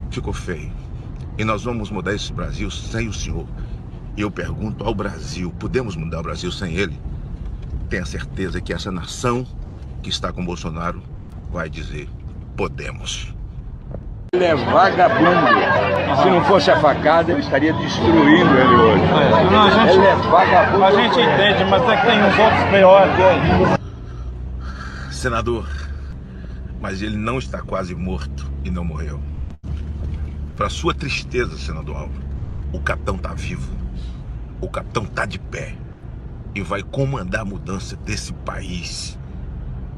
ficou feio. E nós vamos mudar esse Brasil sem o senhor. E eu pergunto ao Brasil, podemos mudar o Brasil sem ele? Tenha certeza que essa nação que está com Bolsonaro vai dizer, podemos. Ele é vagabundo. Se não fosse a facada, eu estaria destruindo ele hoje. Ele é vagabundo. A gente entende, mas é que tem uns outros piores. Senador, mas ele não está quase morto e não morreu. Para sua tristeza, senador Álvaro, o capitão está vivo. O capitão está de pé e vai comandar a mudança desse país.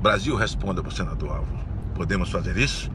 Brasil, responda para o senador Álvaro. Podemos fazer isso?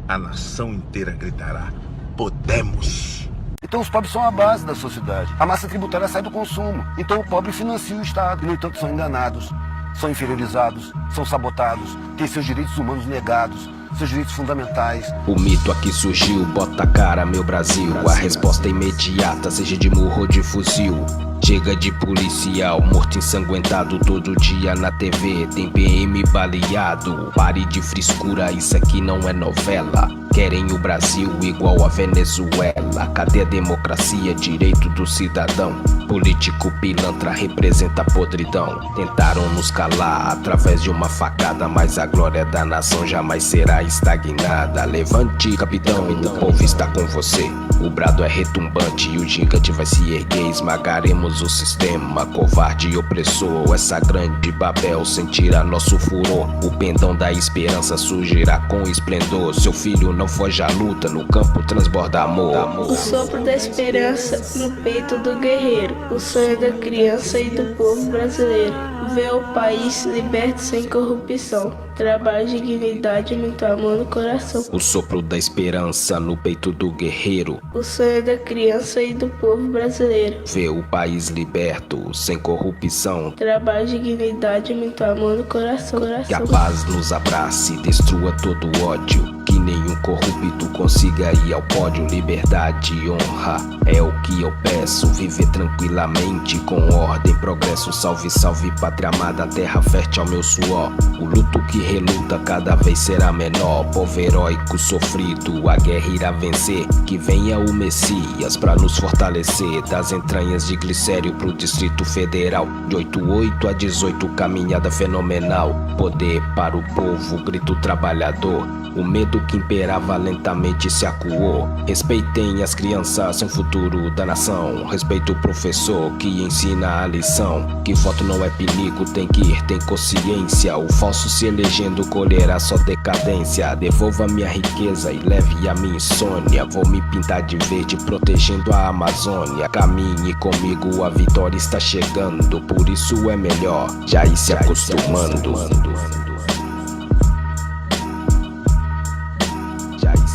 A nação inteira gritará, podemos! Então os pobres são a base da sociedade. A massa tributária sai do consumo. Então o pobre financia o Estado. E, no entanto, são enganados, são inferiorizados, são sabotados, têm seus direitos humanos negados, seus direitos fundamentais. O mito aqui surgiu, bota a cara, meu Brasil. A resposta é imediata, seja de murro ou de fuzil. Chega de policial, morto ensanguentado todo dia na TV. Tem PM baleado, pare de frescura, isso aqui não é novela. Querem o Brasil igual a Venezuela. Cadê a democracia, direito do cidadão? Político pilantra representa a podridão. Tentaram nos calar através de uma facada, mas a glória da nação jamais será estagnada. Levante, capitão, o povo está com você. O brado é retumbante e o gigante vai se erguer. Esmagaremos o sistema, covarde e opressor. Essa grande Babel sentirá nosso furor. O pendão da esperança surgirá com esplendor. Seu filho não foge à luta, no campo transborda amor. O sopro da esperança no peito do guerreiro. O sonho da criança e do povo brasileiro. Ver o país liberto sem corrupção. Trabalho, dignidade e muito amor no coração. O sopro da esperança no peito do guerreiro. O sonho da criança e do povo brasileiro. Ver o país liberto, sem corrupção. Trabalho, dignidade e muito amor no coração. Que a paz nos abrace, destrua todo o ódio. Que nenhum corrupto consiga ir ao pódio. Liberdade e honra é o que eu peço. Viver tranquilamente com ordem, progresso. Salve, salve, pátria amada, terra fértil ao meu suor. O luto que reluta cada vez será menor. Povo heróico sofrido, a guerra irá vencer. Que venha o Messias pra nos fortalecer. Das entranhas de Glicério pro Distrito Federal. De 88 a 18, caminhada fenomenal. Poder para o povo, grito trabalhador. O medo que imperava lentamente se acuou. Respeitem as crianças, são o futuro da nação. Respeite o professor que ensina a lição. Que voto não é pinico, tem que ir, tem consciência. O falso se elegendo colherá só decadência. Devolva minha riqueza e leve a minha insônia. Vou me pintar de verde protegendo a Amazônia. Caminhe comigo, a vitória está chegando. Por isso é melhor já ir se acostumando.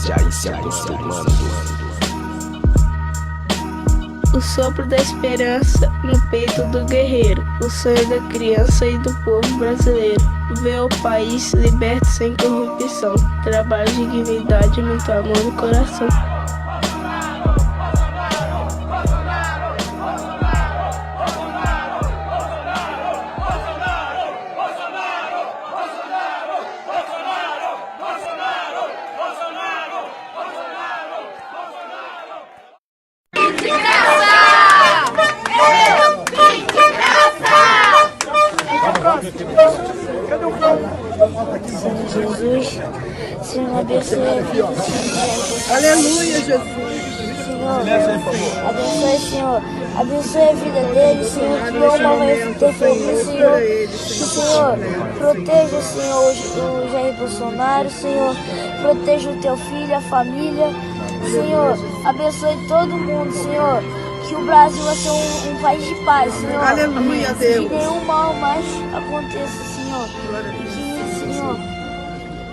Já ir se acostumando. O sopro da esperança no peito do guerreiro. O sonho da criança e do povo brasileiro. Ver o país liberto sem corrupção. Trabalho, dignidade e muito amor no coração. Jesus, Senhor, abençoe a vida. Aleluia, Jesus. Senhor, abençoe, Senhor. Abençoe a vida dele, Senhor. Que o mal vai interferir, Senhor. Que o Senhor proteja, Senhor, o Jair Bolsonaro, Senhor. Proteja o teu filho, a família. Senhor, abençoe todo mundo, Senhor. Que o Brasil vai ser um país de paz, Senhor. Aleluia, Deus. Que nenhum mal mais aconteça, Senhor. Que, Senhor,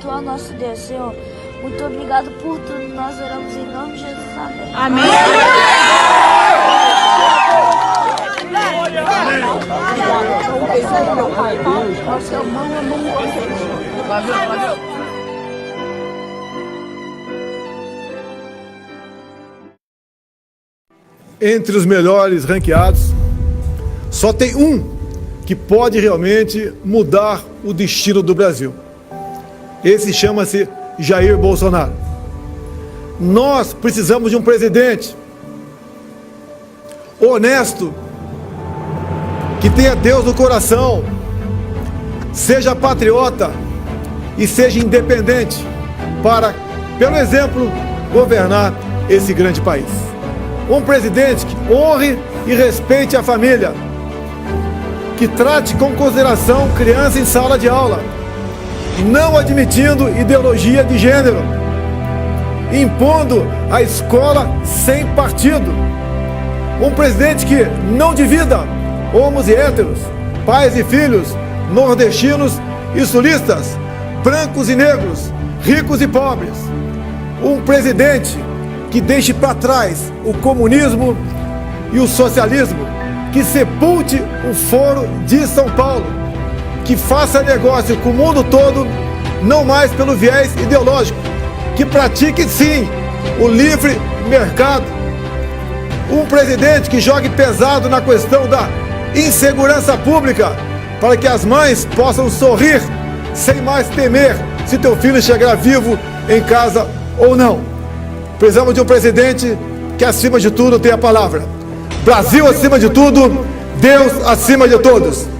Tu é o nosso Deus, Senhor. Muito obrigado por tudo. Nós oramos em nome de Jesus. Amém. Amém. Entre os melhores ranqueados, só tem um que pode realmente mudar o destino do Brasil. Esse chama-se Jair Bolsonaro. Nós precisamos de um presidente honesto, que tenha Deus no coração, seja patriota e seja independente para, pelo exemplo, governar esse grande país. Um presidente que honre e respeite a família, que trate com consideração criança em sala de aula, não admitindo ideologia de gênero, impondo a escola sem partido. Um presidente que não divida homos e héteros, pais e filhos, nordestinos e sulistas, brancos e negros, ricos e pobres. Um presidente que deixe para trás o comunismo e o socialismo, que sepulte o Foro de São Paulo, que faça negócio com o mundo todo, não mais pelo viés ideológico, que pratique sim o livre mercado. Um presidente que jogue pesado na questão da insegurança pública, para que as mães possam sorrir sem mais temer se teu filho chegar vivo em casa ou não. Precisamos de um presidente que acima de tudo tenha a palavra. Brasil acima de tudo, Deus acima de todos.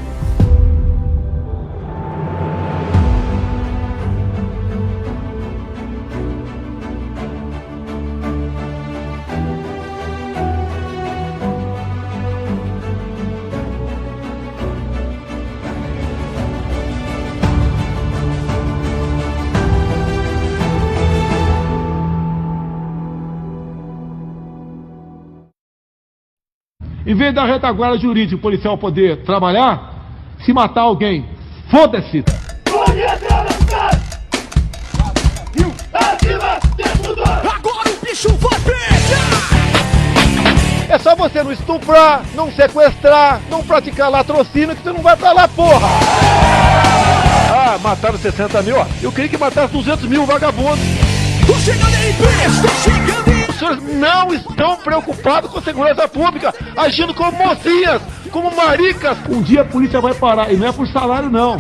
Em vez da retaguarda jurídica, o policial poder trabalhar, se matar alguém, foda-se! Agora o bicho vai pegar! É só você não estuprar, não sequestrar, não praticar latrocínio que você não vai pra lá, porra! Ah, mataram 60 mil, ó. Eu queria que matasse 200 mil vagabundos. Tô chegando aí, tô chegando aí! Os senhores não estão preocupados com a segurança pública, agindo como mocinhas, como maricas. Um dia a polícia vai parar, e não é por salário não.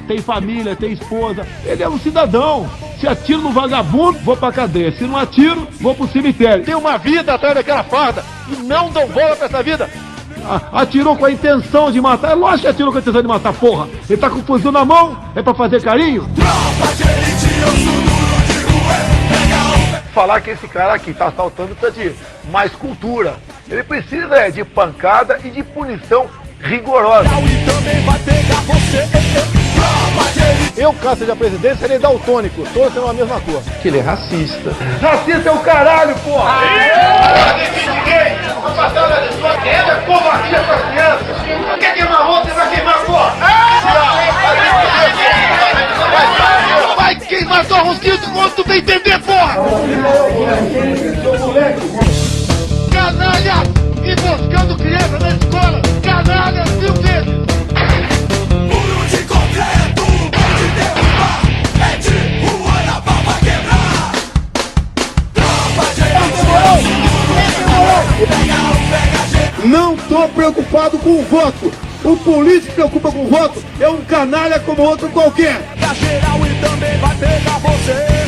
Tem família, tem esposa. Ele é um cidadão. Se atiro no vagabundo, vou pra cadeia. Se não atiro, vou pro cemitério. Tem uma vida atrás daquela farda e não dão bola pra essa vida. Atirou com a intenção de matar. É lógico que atirou com a intenção de matar, porra. Ele tá com o fuzil na mão, é pra fazer carinho? Falar que esse cara aqui tá assaltando precisa de mais cultura. Ele precisa de pancada e de punição rigorosa. Eu, caso seja presidente, serei daltônico, todos sendo a mesma cor. Que ele é racista. Racista é o caralho, porra! Vai passar na escola, é covardia pra criança! Quer queimar outra, vai queimar, porra! Vai queimar tua rosquinha quando tu bem entender, porra! Canalha! Emboscando criança na escola! Canalha 1000 vezes! Muro de concreto, pode derrubar, é de rua na pau pra quebrar. Tropa de Não tô preocupado com o voto. O político que preocupa com o voto é um canalha como outro qualquer. geral e também vai pegar você.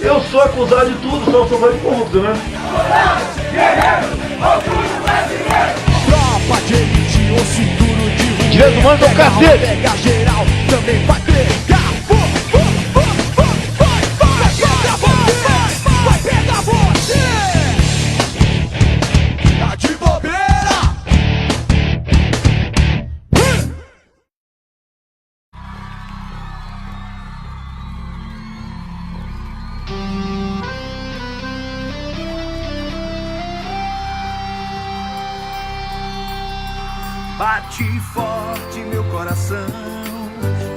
Eu sou acusado de tudo, só sou mais corrupto, né? Tropa de elite, osso duro de rua. Direitos humanos é o cacete. Pega geral, também vai pegar. Vai pegar você. Tá de bobeira. Bate forte meu coração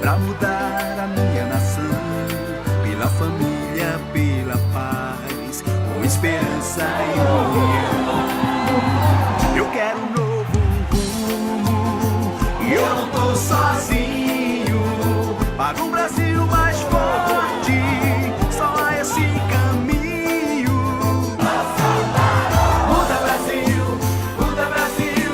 pra mudar a minha nação, pela família, pela paz, com esperança e união. Eu quero um novo rumo e eu não tô sozinho. Para um Brasil mais forte, só há esse caminho. Muda Brasil, muda Brasil.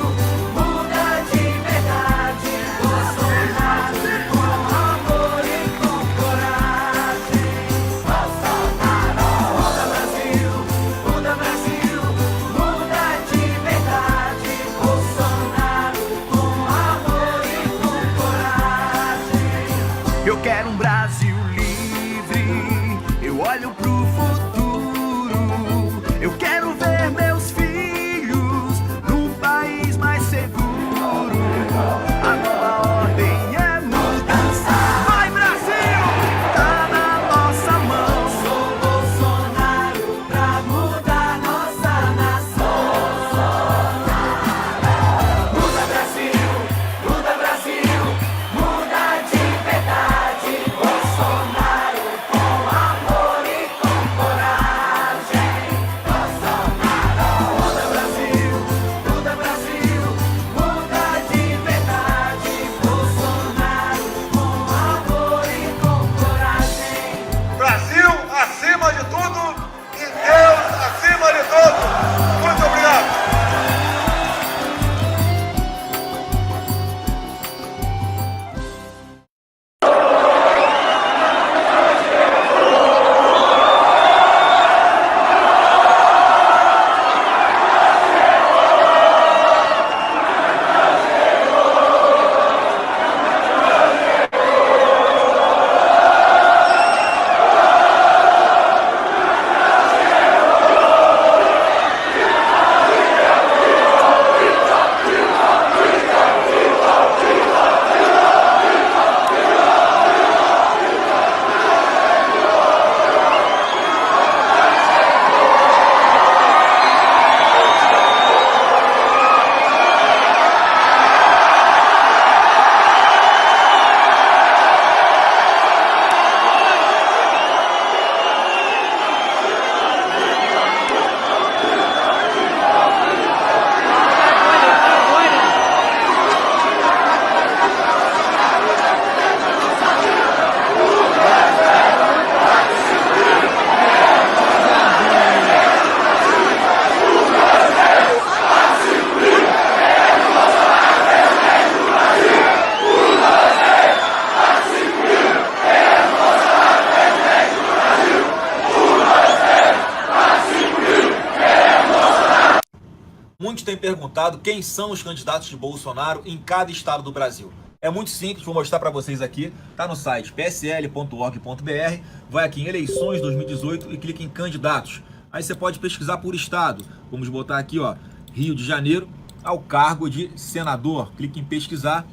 Muitos têm perguntado quem são os candidatos de Bolsonaro em cada estado do Brasil. É muito simples, vou mostrar para vocês aqui. Tá no site psl.org.br, vai aqui em eleições 2018 e clica em candidatos. Aí você pode pesquisar por estado. Vamos botar aqui, ó, Rio de Janeiro, ao cargo de senador. Clique em pesquisar.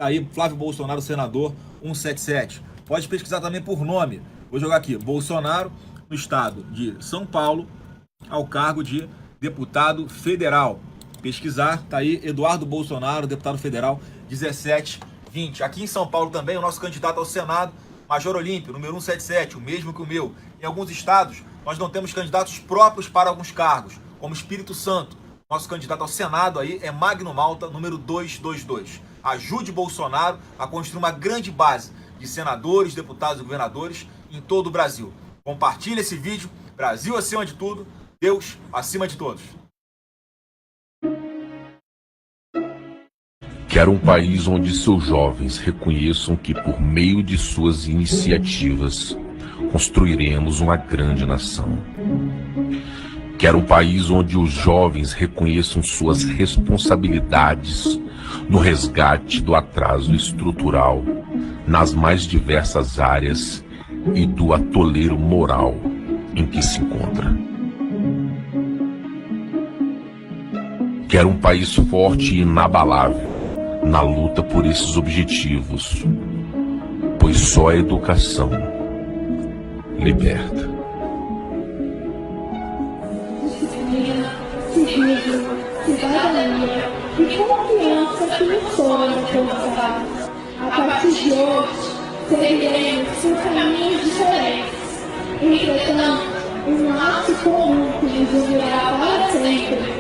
Aí, Flávio Bolsonaro, senador 177. Pode pesquisar também por nome. Vou jogar aqui, Bolsonaro, no estado de São Paulo, ao cargo de deputado federal. Pesquisar, tá aí, Eduardo Bolsonaro, deputado federal 1720. Aqui em São Paulo também, o nosso candidato ao Senado, Major Olímpio, número 177, o mesmo que o meu. Em alguns estados, nós não temos candidatos próprios para alguns cargos, como Espírito Santo. Nosso candidato ao Senado aí é Magno Malta, número 222. Ajude Bolsonaro a construir uma grande base de senadores, deputados e governadores em todo o Brasil. Compartilhe esse vídeo. Brasil acima de tudo, Deus acima de todos. Quero um país onde seus jovens reconheçam que, por meio de suas iniciativas, construiremos uma grande nação. Quero um país onde os jovens reconheçam suas responsabilidades no resgate do atraso estrutural nas mais diversas áreas e do atoleiro moral em que se encontra. Quero um país forte e inabalável na luta por esses objetivos, pois só a educação liberta. Cidadania e confiança que nos sonhos alcançar. A partir de hoje, seguiremos por caminhos diferentes. Entretanto, o nosso comum que nos unirá para sempre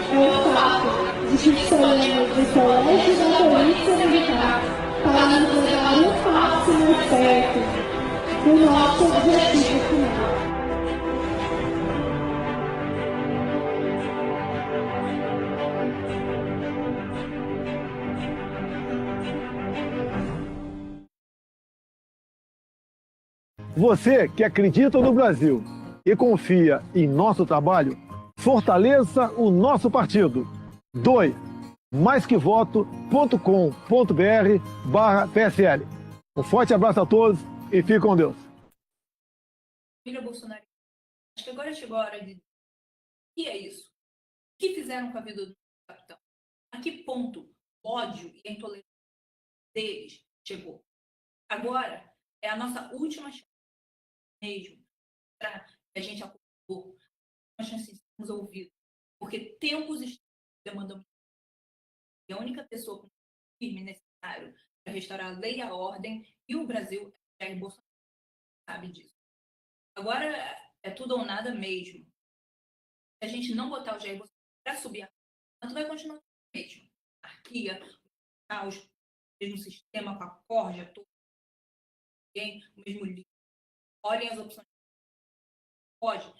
é o fato de que escolhemos o colégio da Polícia Militar para nos levar um passo mais perto do nosso objetivo final. Você que acredita no Brasil e confia em nosso trabalho, fortaleça o nosso partido. Doe maisquevoto.com.br/PSL. Um forte abraço a todos e fique com Deus. Família Bolsonaro, acho que agora chegou a hora de... O que é isso? O que fizeram com a vida do capitão? A que ponto o ódio e a intolerância deles chegou? Agora é a nossa última chance mesmo para que a gente acordou, uma chance de sermos ouvidos, porque tempos estão demandando. E a única pessoa com firme necessário para restaurar a lei e a ordem e o Brasil é Jair Bolsonaro, sabe disso. Agora é tudo ou nada mesmo. Se a gente não botar o Jair Bolsonaro para subir a conta, vai continuar mesmo. Anarquia, o caos, o mesmo sistema com a corja, todo o mesmo livro. Olhem as opções. Pode.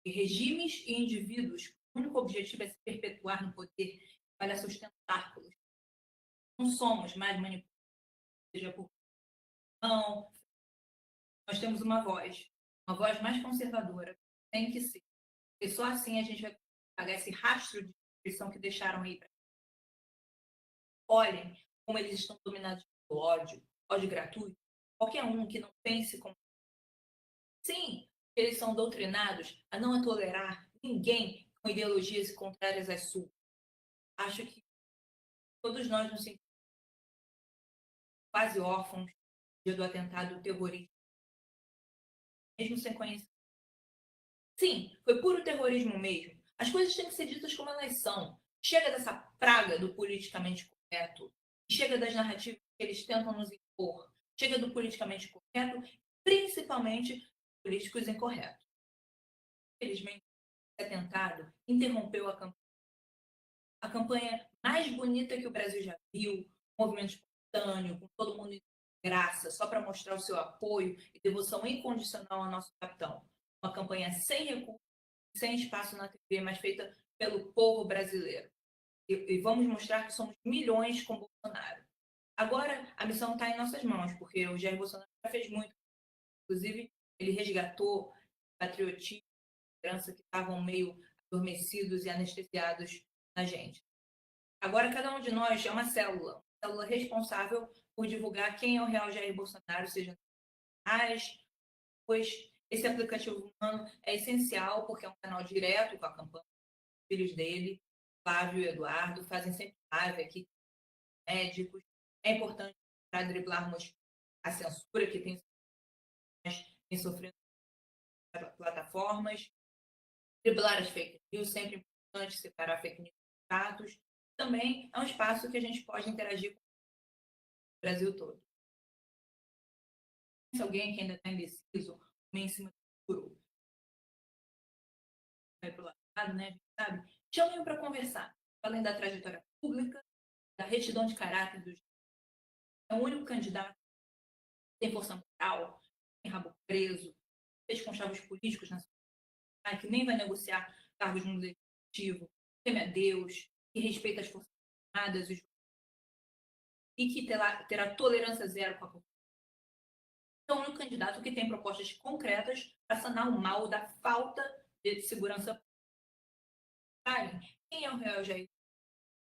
E regimes e indivíduos, o único objetivo é se perpetuar no poder para seus tentáculos. Não somos mais manipulados, seja por não. Nós temos uma voz mais conservadora. Tem que ser. E só assim a gente vai pagar esse rastro de destruição que deixaram aí. Olhem como eles estão dominados pelo ódio gratuito. Qualquer um que não pense como... Sim, eles são doutrinados a não tolerar ninguém com ideologias contrárias às suas. Acho que todos nós nos sentimos quase órfãos no dia do atentado terrorista. Mesmo sem conhecer. Sim, foi puro terrorismo mesmo. As coisas têm que ser ditas como elas são. Chega dessa praga do politicamente correto. Chega das narrativas que eles tentam nos impor. Chega do politicamente correto, principalmente políticos incorretos. Infelizmente, esse atentado interrompeu a campanha. A campanha mais bonita que o Brasil já viu, movimento espontâneo, com todo mundo em graça, só para mostrar o seu apoio e devoção incondicional ao nosso capitão. Uma campanha sem recursos, sem espaço na TV, mas feita pelo povo brasileiro. E vamos mostrar que somos milhões com Bolsonaro. Agora, a missão está em nossas mãos, porque o Jair Bolsonaro já fez muito. Inclusive, ele resgatou patriotismo, esperança que estavam meio adormecidos e anestesiados na gente. Agora, cada um de nós é uma célula responsável por divulgar quem é o real Jair Bolsonaro, seja nas pois esse aplicativo humano é essencial porque é um canal direto com a campanha. Os filhos dele, Flávio e Eduardo, fazem sempre live aqui, médicos. É importante para driblarmos a censura que tem sofrido nas plataformas, driblar as fake news, sempre importante separar fake news dos fatos. Também é um espaço que a gente pode interagir com o Brasil todo. Se alguém que ainda está indeciso, em cima do muro, vai para o lado, né? Sabe? Chamem-o para conversar. Além da trajetória pública, da retidão de caráter do é o único candidato que tem força moral, tem rabo preso, fez com chavos políticos na sociedade, que nem vai negociar cargos no legislativo, teme a Deus, que respeita as forças armadas e que terá tolerância zero com a população. É o único candidato que tem propostas concretas para sanar o mal da falta de segurança pública. Quem é o real Jair?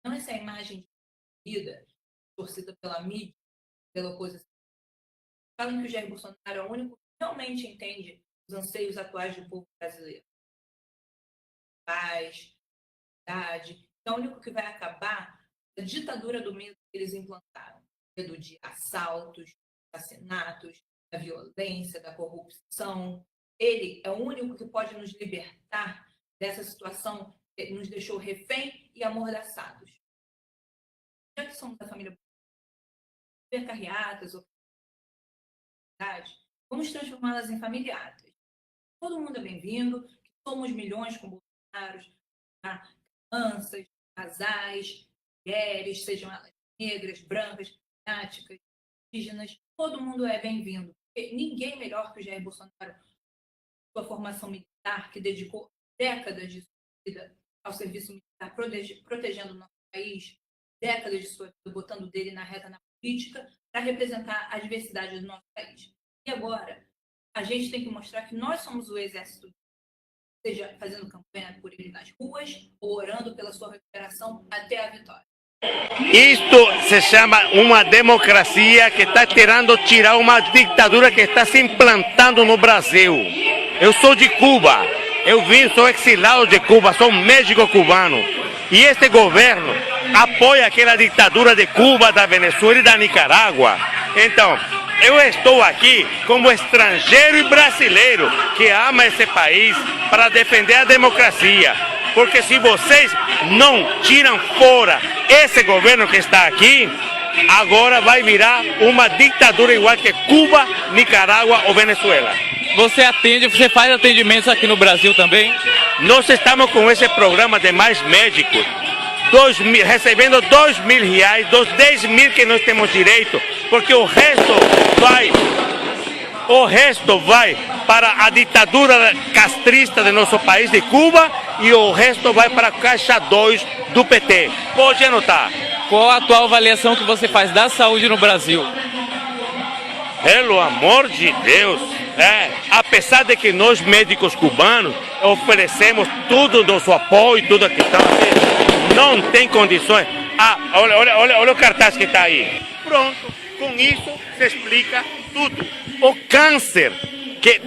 Não essa imagem de vida torcida pela mídia, pela oposição. Falam que o Jair Bolsonaro é o único que realmente entende os anseios atuais do povo brasileiro. Paz, verdade. É o único que vai acabar a ditadura do medo que eles implantaram. Medo de assaltos, assassinatos, da violência, da corrupção. Ele é o único que pode nos libertar dessa situação que nos deixou refém e amordaçados. Já que somos da família carreatas ou vamos transformá-las em familiares. Todo mundo é bem-vindo, somos milhões com Bolsonaro, crianças, casais, mulheres, sejam elas negras, brancas, asiáticas, indígenas, todo mundo é bem-vindo. Ninguém melhor que o Jair Bolsonaro, sua formação militar, que dedicou décadas de sua vida ao serviço militar, protegendo o nosso país, décadas de sua vida botando dele na reta na política, para representar a diversidade do nosso país. E agora, a gente tem que mostrar que nós somos o exército, seja fazendo campanha por ele nas ruas ou orando pela sua recuperação até a vitória. Isto se chama uma democracia que está tentando tirar uma ditadura que está se implantando no Brasil. Eu sou de Cuba, sou exilado de Cuba, sou médico cubano. E este governo apoia aquela ditadura de Cuba, da Venezuela e da Nicarágua. Então, eu estou aqui como estrangeiro e brasileiro que ama esse país para defender a democracia. Porque se vocês não tiram fora esse governo que está aqui, agora vai virar uma ditadura igual que Cuba, Nicarágua ou Venezuela. Você faz atendimentos aqui no Brasil também? Nós estamos com esse programa de mais médicos, recebendo R$2.000 dos 10.000 que nós temos direito, porque o resto vai para a ditadura castrista do nosso país, de Cuba, e o resto vai para a Caixa 2 do PT. Pode anotar. Qual a atual avaliação que você faz da saúde no Brasil? Pelo amor de Deus, apesar de que nós médicos cubanos oferecemos todo o nosso apoio, tudo a questão, não tem condições. Olha o cartaz que está aí. Pronto, com isso se explica tudo. O câncer que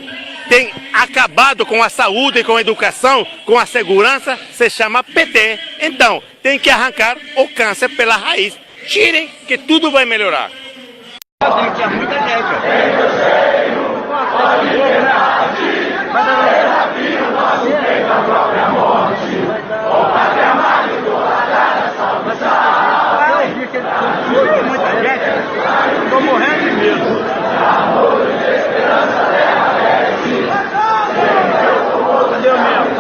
tem acabado com a saúde, com a educação, com a segurança, se chama PT. Então, tem que arrancar o câncer pela raiz. Tirem que tudo vai melhorar. Tinha muita gente. Estou morrendo de medo. Cadê o mesmo?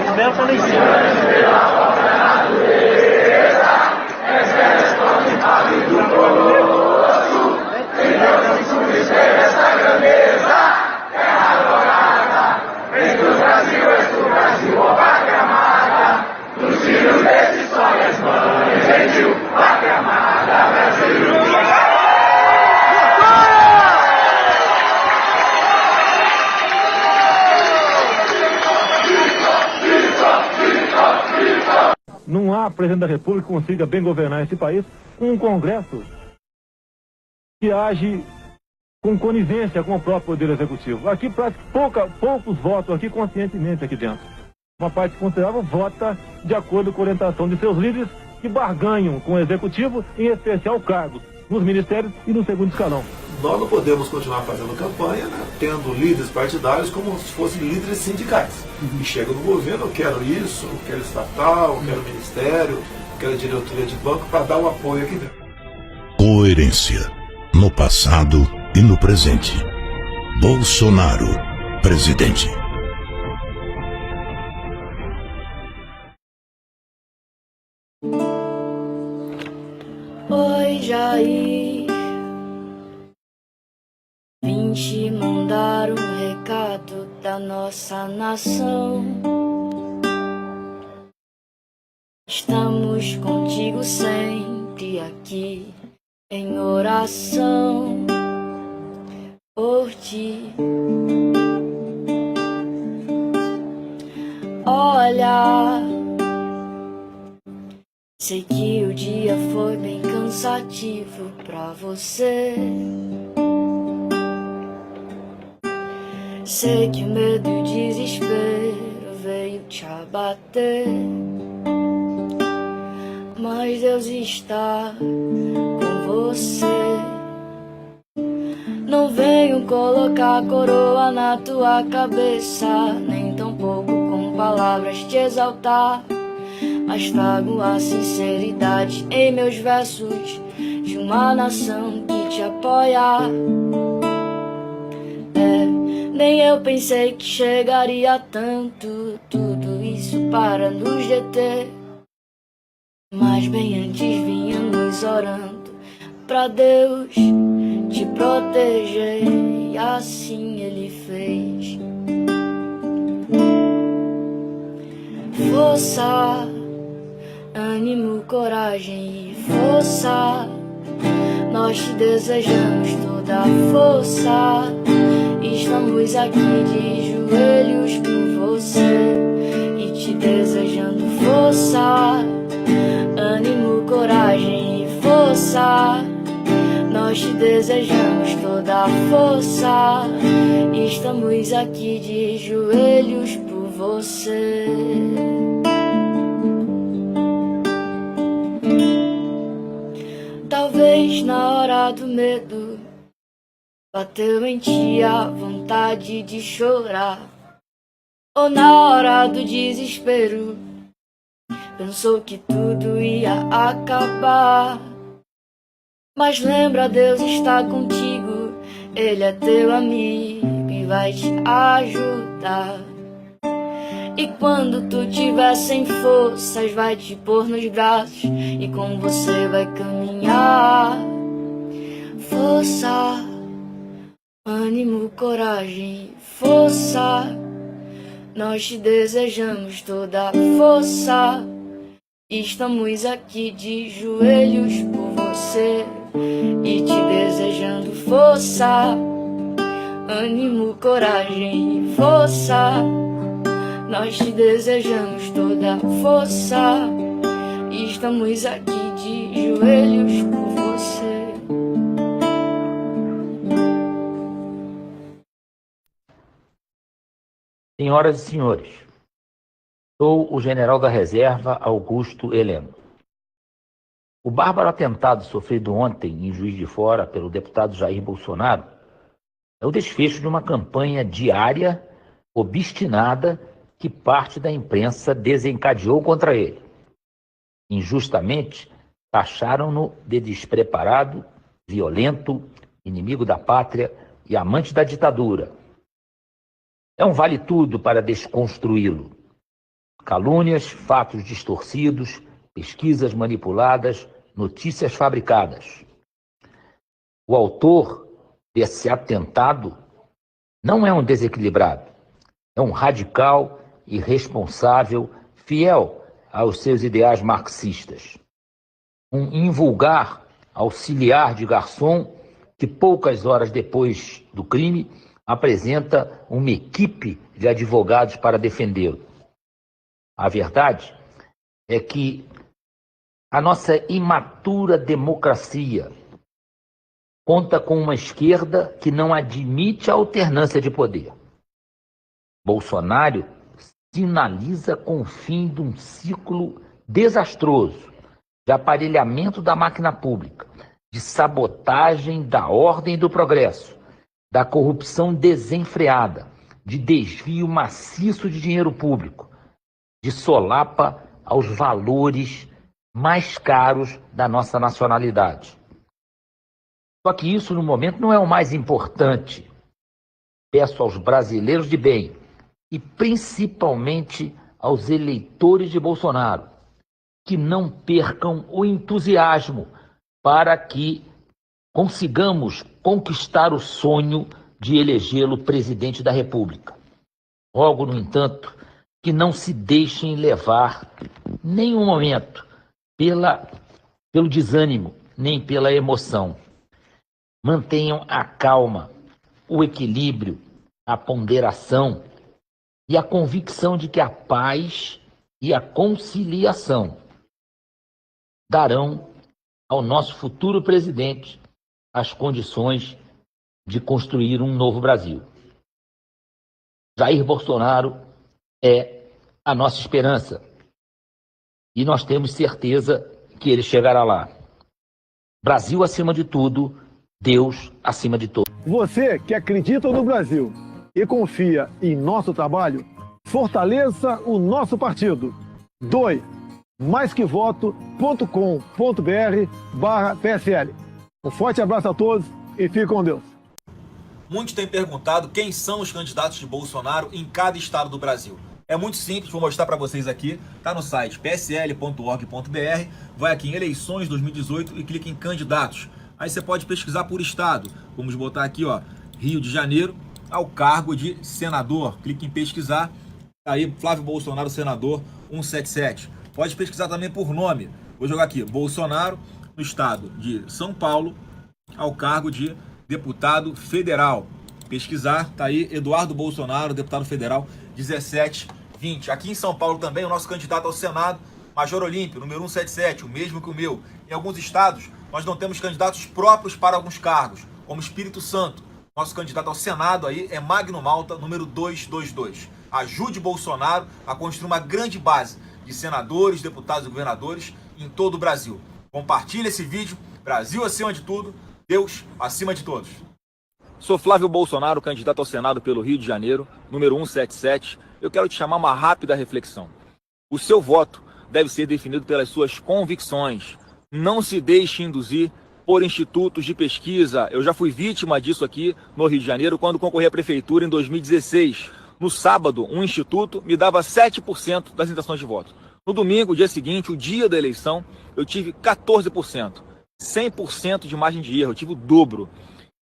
O Belo tá lá em cima. Exército, não há presidente da República que consiga bem governar esse país com um Congresso que age com conivência com o próprio Poder Executivo. Aqui, poucos votam aqui conscientemente aqui dentro. Uma parte considerável vota de acordo com a orientação de seus líderes que barganham com o Executivo, em especial cargos nos ministérios e no segundo escalão. Nós não podemos continuar fazendo campanha, né, tendo líderes partidários como se fossem líderes sindicais. E chega no governo, eu quero isso, eu quero estatal, eu quero ministério, eu quero diretoria de banco para dar o apoio aqui dentro. Coerência no passado e no presente. Bolsonaro, presidente. Oi, Jair, vim te mandar um recado da nossa nação. Estamos contigo sempre aqui em oração por ti. Olha, sei que o dia foi bem cansativo pra você. Sei que o medo e o desespero veio te abater, mas Deus está com você. Não venho colocar a coroa na tua cabeça, nem tampouco com palavras te exaltar, mas trago a sinceridade em meus versos de uma nação que te apoia. Nem eu pensei que chegaria a tanto, tudo isso para nos deter, mas bem antes vínhamos orando pra Deus te proteger, e assim Ele fez. Força, ânimo, coragem e força, nós te desejamos toda a força. Estamos aqui de joelhos por você e te desejando força, ânimo, coragem e força. Nós te desejamos toda a força. Estamos aqui de joelhos por você. Talvez na hora do medo bateu em ti a vontade de chorar, ou na hora do desespero pensou que tudo ia acabar. Mas lembra, Deus está contigo, Ele é teu amigo e vai te ajudar. E quando tu tiver sem forças, vai te pôr nos braços e com você vai caminhar. Força, ânimo, coragem, força, nós te desejamos toda a força. Estamos aqui de joelhos por você e te desejando força, ânimo, coragem e força. Nós te desejamos toda a força. Estamos aqui de joelhos por você. Senhoras e senhores, sou o general da reserva Augusto Heleno. O bárbaro atentado sofrido ontem em Juiz de Fora pelo deputado Jair Bolsonaro é o desfecho de uma campanha diária, obstinada, que parte da imprensa desencadeou contra ele. Injustamente, taxaram-no de despreparado, violento, inimigo da pátria e amante da ditadura. É um vale-tudo para desconstruí-lo. Calúnias, fatos distorcidos, pesquisas manipuladas, notícias fabricadas. O autor desse atentado não é um desequilibrado, é um radical, irresponsável, fiel aos seus ideais marxistas. Um invulgar auxiliar de garçom que poucas horas depois do crime apresenta uma equipe de advogados para defendê-lo. A verdade é que A nossa imatura democracia conta com uma esquerda que não admite a alternância de poder. Bolsonaro sinaliza com o fim de um ciclo desastroso de aparelhamento da máquina pública, de sabotagem da ordem e do progresso, da corrupção desenfreada, de desvio maciço de dinheiro público, de solapa aos valores mais caros da nossa nacionalidade. Só que isso, no momento, não é o mais importante. Peço aos brasileiros de bem, e principalmente aos eleitores de Bolsonaro, que não percam o entusiasmo para que consigamos conquistar o sonho de elegê-lo presidente da República. Rogo, no entanto, que não se deixem levar, nenhum momento, pelo desânimo, nem pela emoção. Mantenham a calma, o equilíbrio, a ponderação e a convicção de que a paz e a conciliação darão ao nosso futuro presidente as condições de construir um novo Brasil. Jair Bolsonaro é a nossa esperança e nós temos certeza que ele chegará lá. Brasil acima de tudo, Deus acima de todos. Você que acredita no Brasil e confia em nosso trabalho, fortaleça o nosso partido. Doe maisquevoto.com.br/PSL. Um forte abraço a todos e fique com Deus. Muitos têm perguntado quem são os candidatos de Bolsonaro em cada estado do Brasil. É muito simples, vou mostrar para vocês aqui. Está no site psl.org.br, vai aqui em Eleições 2018 e clica em Candidatos. Aí você pode pesquisar por estado. Vamos botar aqui, ó, Rio de Janeiro, ao cargo de senador. Clique em pesquisar. Aí, Flávio Bolsonaro, senador 177. Pode pesquisar também por nome. Vou jogar aqui, Bolsonaro, no estado de São Paulo, ao cargo de deputado federal. Pesquisar, tá aí, Eduardo Bolsonaro, deputado federal 1720. Aqui em São Paulo também, o nosso candidato ao Senado, Major Olímpio, número 177, o mesmo que o meu. Em alguns estados, nós não temos candidatos próprios para alguns cargos, como Espírito Santo. Nosso candidato ao Senado aí é Magno Malta, número 222. Ajude Bolsonaro a construir uma grande base de senadores, deputados e governadores em todo o Brasil. Compartilhe esse vídeo. Brasil acima de tudo, Deus acima de todos. Sou Flávio Bolsonaro, candidato ao Senado pelo Rio de Janeiro, número 177. Eu quero te chamar uma rápida reflexão. O seu voto deve ser definido pelas suas convicções. Não se deixe induzir por institutos de pesquisa. Eu já fui vítima disso aqui no Rio de Janeiro quando concorri à prefeitura em 2016. No sábado, um instituto me dava 7% das intenções de voto. No domingo, dia seguinte, o dia da eleição, eu tive 14%. 100% de margem de erro, eu tive o dobro.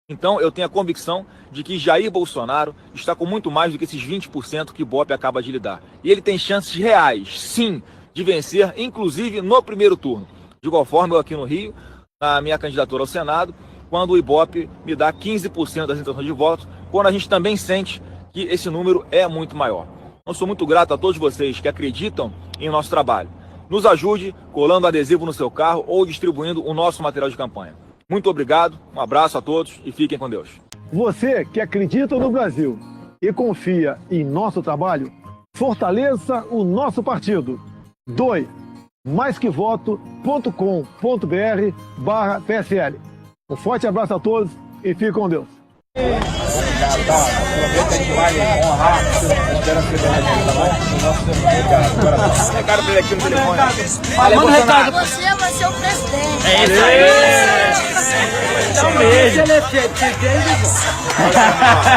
Então, eu tenho a convicção de que Jair Bolsonaro está com muito mais do que esses 20% que o Ibope acaba de lhe dar. E ele tem chances reais, sim, de vencer, inclusive no primeiro turno. De igual forma, eu aqui no Rio, na minha candidatura ao Senado, quando o Ibope me dá 15% das intenções de voto, quando a gente também sente que esse número é muito maior. Eu sou muito grato a todos vocês que acreditam em nosso trabalho. Nos ajude colando adesivo no seu carro ou distribuindo o nosso material de campanha. Muito obrigado, um abraço a todos e fiquem com Deus. Você que acredita no Brasil e confia em nosso trabalho, fortaleça o nosso partido. Doe maisquevoto.com.br/PSL. Um forte abraço a todos e fique com Deus. Aproveita que vai honrar, espera ser tá bom? Recado pra ele aqui no telefone. Manda um recado. Você vai ser o presidente. É isso aí. Então, beijo.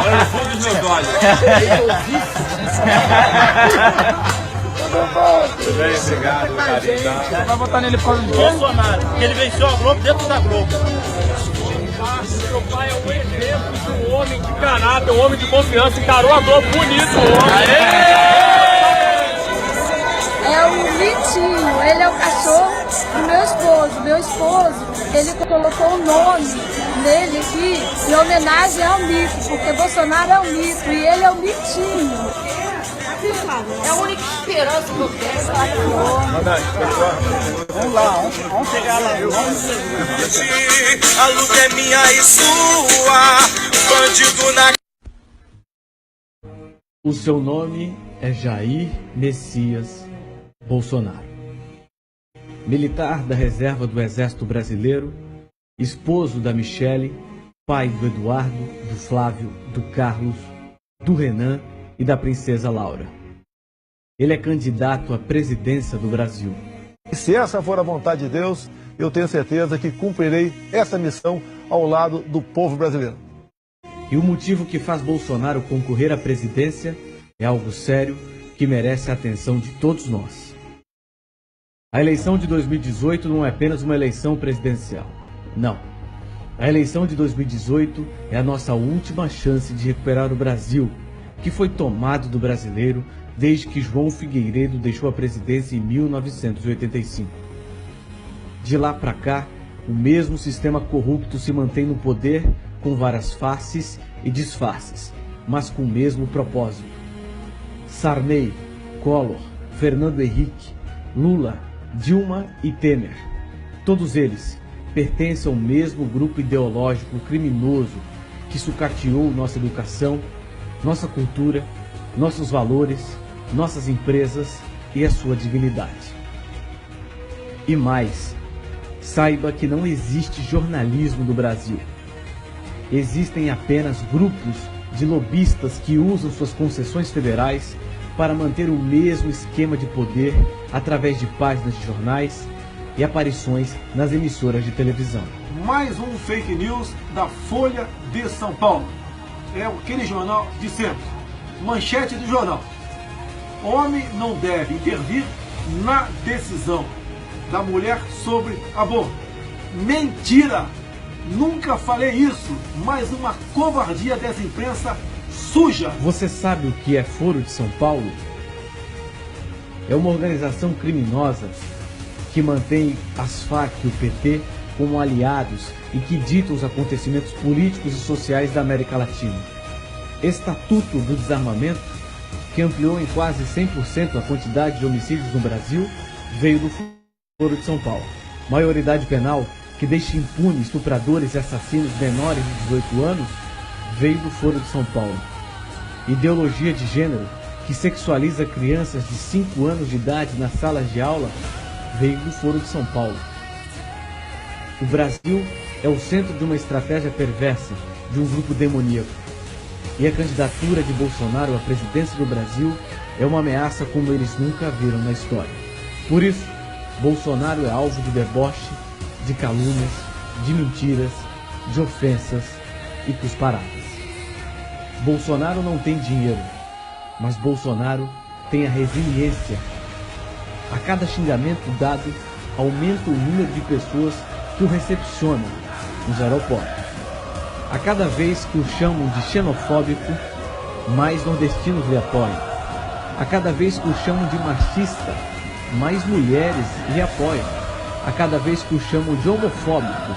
Olha no fundo dos meus olhos. Tudo bem, obrigado, carinho. Vai votar nele por causa do Bolsonaro, porque ele venceu a Globo dentro da Globo. Meu pai é um exemplo de um homem de caráter, um homem de confiança, encarou a Globo bonito. É o Vitinho, ele é o cachorro do meu esposo. Meu esposo, ele colocou o nome dele aqui em homenagem ao mito, porque Bolsonaro é um mito e ele é o Vitinho. É a única esperança que eu tenho. Vamos lá, vamos pegar lá. A luta é minha e sua, bandido na... O seu nome é Jair Messias Bolsonaro. Militar da reserva do Exército Brasileiro, esposo da Michele, pai do Eduardo, do Flávio, do Carlos, do Renan e da princesa Laura. Ele é candidato à presidência do Brasil. E se essa for a vontade de Deus, eu tenho certeza que cumprirei essa missão ao lado do povo brasileiro. E o motivo que faz Bolsonaro concorrer à presidência é algo sério que merece a atenção de todos nós. A eleição de 2018 não é apenas uma eleição presidencial. Não. A eleição de 2018 é a nossa última chance de recuperar o Brasil, que foi tomado do brasileiro desde que João Figueiredo deixou a presidência em 1985. De lá para cá, o mesmo sistema corrupto se mantém no poder com várias faces e disfarces, mas com o mesmo propósito. Sarney, Collor, Fernando Henrique, Lula, Dilma e Temer, todos eles pertencem ao mesmo grupo ideológico criminoso que sucateou nossa educação, nossa cultura, nossos valores, nossas empresas e a sua dignidade. E mais, saiba que não existe jornalismo no Brasil. Existem apenas grupos de lobistas que usam suas concessões federais para manter o mesmo esquema de poder através de páginas de jornais e aparições nas emissoras de televisão. Mais um fake news da Folha de São Paulo. É aquele jornal de sempre. Manchete do jornal: homem não deve intervir na decisão da mulher sobre aborto. Mentira! Nunca falei isso, mas uma covardia dessa imprensa suja. Você sabe o que é Foro de São Paulo? É uma organização criminosa que mantém as Farc e o PT como aliados e que dita os acontecimentos políticos e sociais da América Latina. Estatuto do Desarmamento, que ampliou em quase 100% a quantidade de homicídios no Brasil, veio do Foro de São Paulo. Maioridade penal, que deixa impune estupradores e assassinos menores de 18 anos, veio do Foro de São Paulo. Ideologia de gênero, que sexualiza crianças de 5 anos de idade nas salas de aula, veio do Foro de São Paulo. O Brasil é o centro de uma estratégia perversa de um grupo demoníaco. E a candidatura de Bolsonaro à presidência do Brasil é uma ameaça como eles nunca viram na história. Por isso, Bolsonaro é alvo de deboche, de calúnias, de mentiras, de ofensas e cusparadas. Bolsonaro não tem dinheiro, mas Bolsonaro tem a resiliência. A cada xingamento dado, aumenta o número de pessoas que o recepcionam nos aeroportos. A cada vez que o chamam de xenofóbico, mais nordestinos lhe apoiam. A cada vez que o chamam de machista, mais mulheres lhe apoiam. A cada vez que o chamam de homofóbico,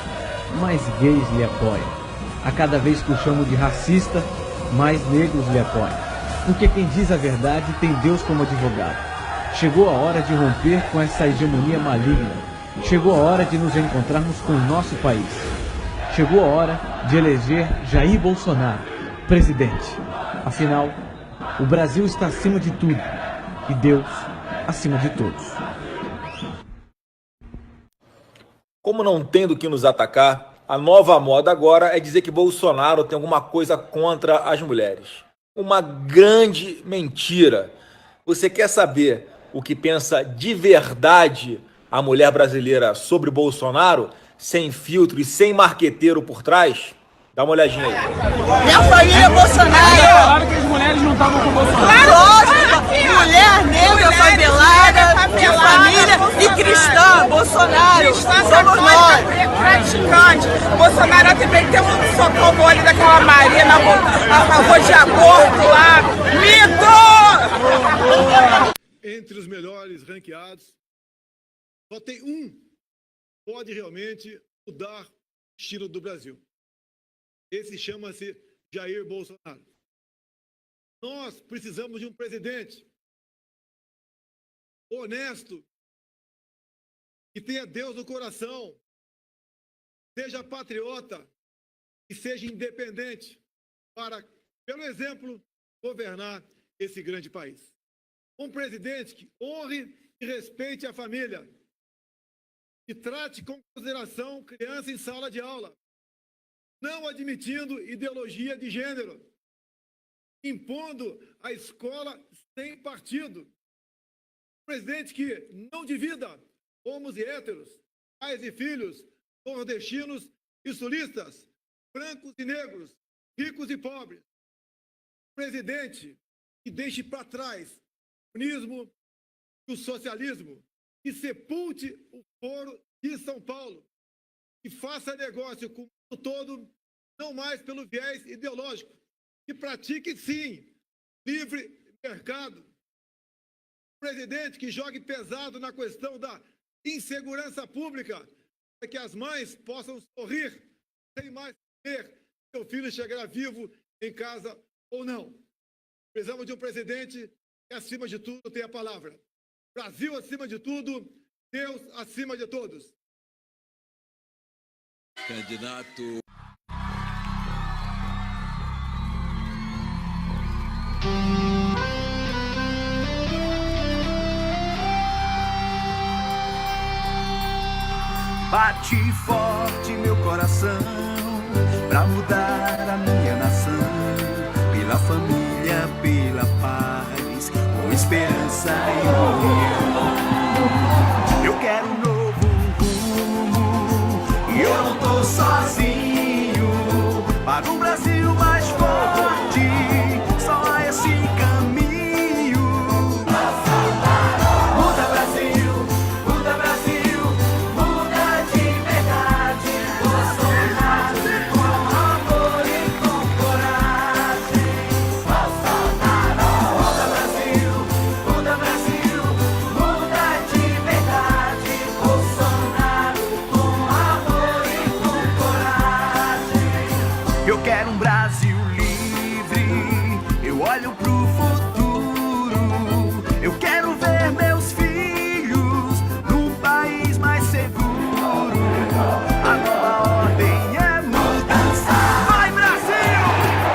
mais gays lhe apoiam. A cada vez que o chamam de racista, mais negros lhe apoiam. Porque quem diz a verdade tem Deus como advogado. Chegou a hora de romper com essa hegemonia maligna. Chegou a hora de nos encontrarmos com o nosso país. Chegou a hora de eleger Jair Bolsonaro presidente. Afinal, o Brasil está acima de tudo e Deus acima de todos. Como não tem do que nos atacar, a nova moda agora é dizer que Bolsonaro tem alguma coisa contra as mulheres. Uma grande mentira. Você quer saber o que pensa de verdade a mulher brasileira sobre Bolsonaro, sem filtro e sem marqueteiro por trás? Dá uma olhadinha aí. Minha família é Bolsonaro. Falaram que as mulheres não estavam com Bolsonaro. Lógico, mulher negra, favelada, de família e cristã. Bolsonaro, somos nós. Praticante. Bolsonaro também tem um socorro ali daquela Marina a favor de aborto lá. Mito! Entre os melhores ranqueados, só tem um que pode realmente mudar o estilo do Brasil. Esse chama-se Jair Bolsonaro. Nós precisamos de um presidente honesto, que tenha Deus no coração, seja patriota e seja independente para, pelo exemplo, governar esse grande país. Um presidente que honre e respeite a família, que trate com consideração criança em sala de aula, não admitindo ideologia de gênero, impondo a escola sem partido. Um presidente que não divida homos e héteros, pais e filhos, nordestinos e sulistas, brancos e negros, ricos e pobres. Presidente que deixe para trás o comunismo e o socialismo, que sepulte o Foro de São Paulo, que faça negócio com o mundo todo, não mais pelo viés ideológico, que pratique, sim, livre mercado. Presidente que jogue pesado na questão da insegurança pública, para que as mães possam sorrir sem mais ver seu filho chegar vivo em casa ou não. Precisamos de um presidente que, acima de tudo, tenha a palavra. Brasil acima de tudo, Deus acima de todos. Candidato. Bate forte meu coração pra mudar a minha nação, pela família, pela paz, com esperança e união. Eu quero um novo rumo e eu não tô sozinho. Para um Brasil mais forte, só há esse caminho. Muda Brasil, muda Brasil, muda de verdade. Bolsonaro com amor e com coragem. Bolsonaro. Muda Brasil, muda Brasil, muda de verdade. Bolsonaro com amor e com coragem. Eu quero um Brasil livre, eu olho pro futuro. Eu quero ver meus filhos num país mais seguro. A nova ordem é mudança. Vai Brasil,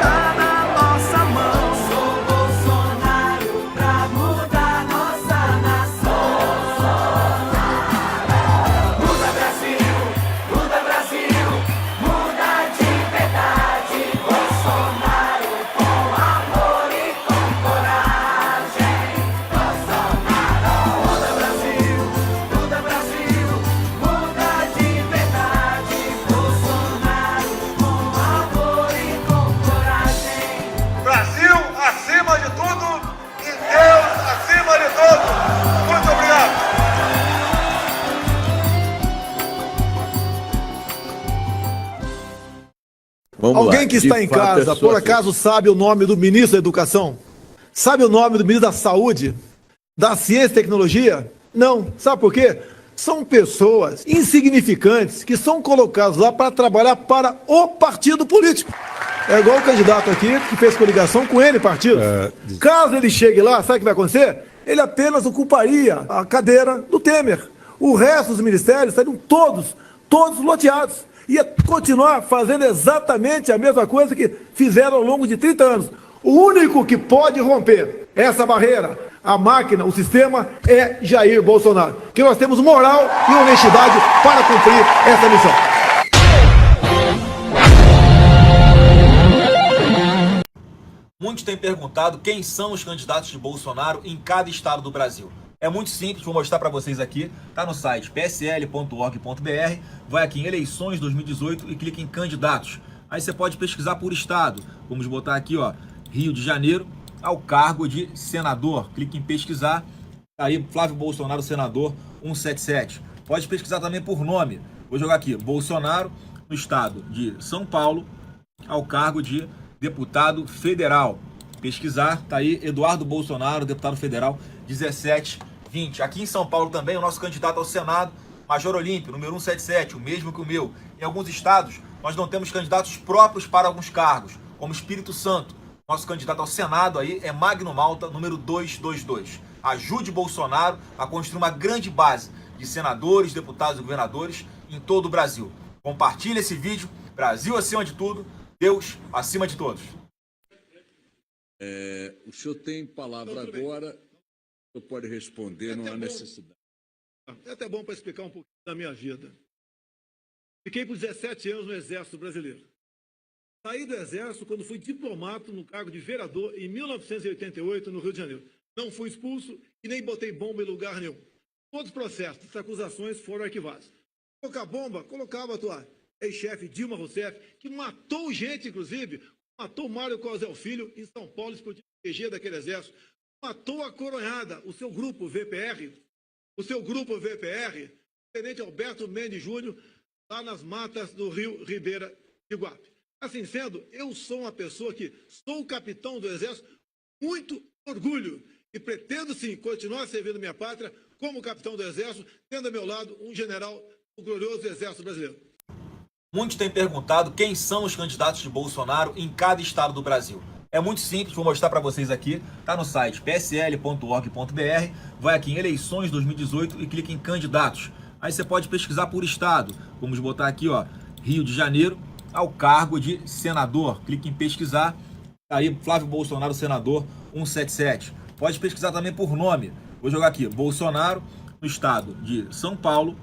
tá na nossa mão. Sou Bolsonaro pra mudar nossa nação. Muda Brasil, muda Brasil, muda de verdade. Bolsonaro com amor e com coragem. Bolsonaro. Muda Brasil, muda Brasil, muda de verdade. Bolsonaro com amor e com coragem. Brasil acima de tudo e Deus acima de todos. Muito obrigado. Alguém que está em casa, por acaso, sabe o nome do ministro da Educação? Sabe o nome do ministro da Saúde? Da Ciência e Tecnologia? Não. Sabe por quê? São pessoas insignificantes que são colocados lá para trabalhar para o partido político. É igual o candidato aqui que fez coligação com N partidos. Caso ele chegue lá, sabe o que vai acontecer? Ele apenas ocuparia a cadeira do Temer. O resto dos ministérios estariam todos loteados. Ia continuar fazendo exatamente a mesma coisa que fizeram ao longo de 30 anos. O único que pode romper essa barreira, a máquina, o sistema, é Jair Bolsonaro. Porque nós temos moral e honestidade para cumprir essa missão. Muitos têm perguntado quem são os candidatos de Bolsonaro em cada estado do Brasil. É muito simples, vou mostrar para vocês aqui. Tá no site psl.org.br, vai aqui em eleições 2018 e clica em candidatos. Aí você pode pesquisar por estado. Vamos botar aqui, ó, Rio de Janeiro, ao cargo de senador. Clique em pesquisar. Aí Flávio Bolsonaro, senador 177. Pode pesquisar também por nome. Vou jogar aqui Bolsonaro no estado de São Paulo, ao cargo de deputado federal. Pesquisar, tá aí Eduardo Bolsonaro, deputado federal 1720. Aqui em São Paulo também o nosso candidato ao Senado, Major Olímpio, número 177, o mesmo que o meu. Em alguns estados nós não temos candidatos próprios para alguns cargos, como Espírito Santo. Nosso candidato ao Senado aí é Magno Malta, número 222. Ajude Bolsonaro a construir uma grande base de senadores, deputados e governadores em todo o Brasil. Compartilhe esse vídeo. Brasil acima de tudo, Deus acima de todos. O senhor tem palavra agora, o senhor pode responder, não há necessidade. É até bom para explicar um pouquinho da minha vida. Fiquei por 17 anos no Exército Brasileiro. Saí do Exército quando fui diplomata no cargo de vereador em 1988 no Rio de Janeiro. Não fui expulso e nem botei bomba em lugar nenhum. Todos os processos, as acusações foram arquivados. Colocar bomba, colocava a tua ex-chefe Dilma Rousseff, que matou gente, inclusive, matou Mário Cosel Filho em São Paulo, explodiu o QG daquele exército, matou a coronhada, o seu grupo VPR, tenente Alberto Mendes Júnior, lá nas matas do Rio Ribeira de Guape. Assim sendo, eu sou uma pessoa que sou o capitão do Exército, muito orgulho, e pretendo sim continuar servindo minha pátria como capitão do Exército, tendo ao meu lado um general do glorioso Exército Brasileiro. Muitos têm perguntado quem são os candidatos de Bolsonaro em cada estado do Brasil. É muito simples, vou mostrar para vocês aqui. Está no site psl.org.br, vai aqui em Eleições 2018 e clica em Candidatos. Aí você pode pesquisar por estado. Vamos botar aqui, ó, Rio de Janeiro, ao cargo de senador. Clique em pesquisar. Aí, Flávio Bolsonaro, senador 177. Pode pesquisar também por nome. Vou jogar aqui, Bolsonaro, no estado de São Paulo,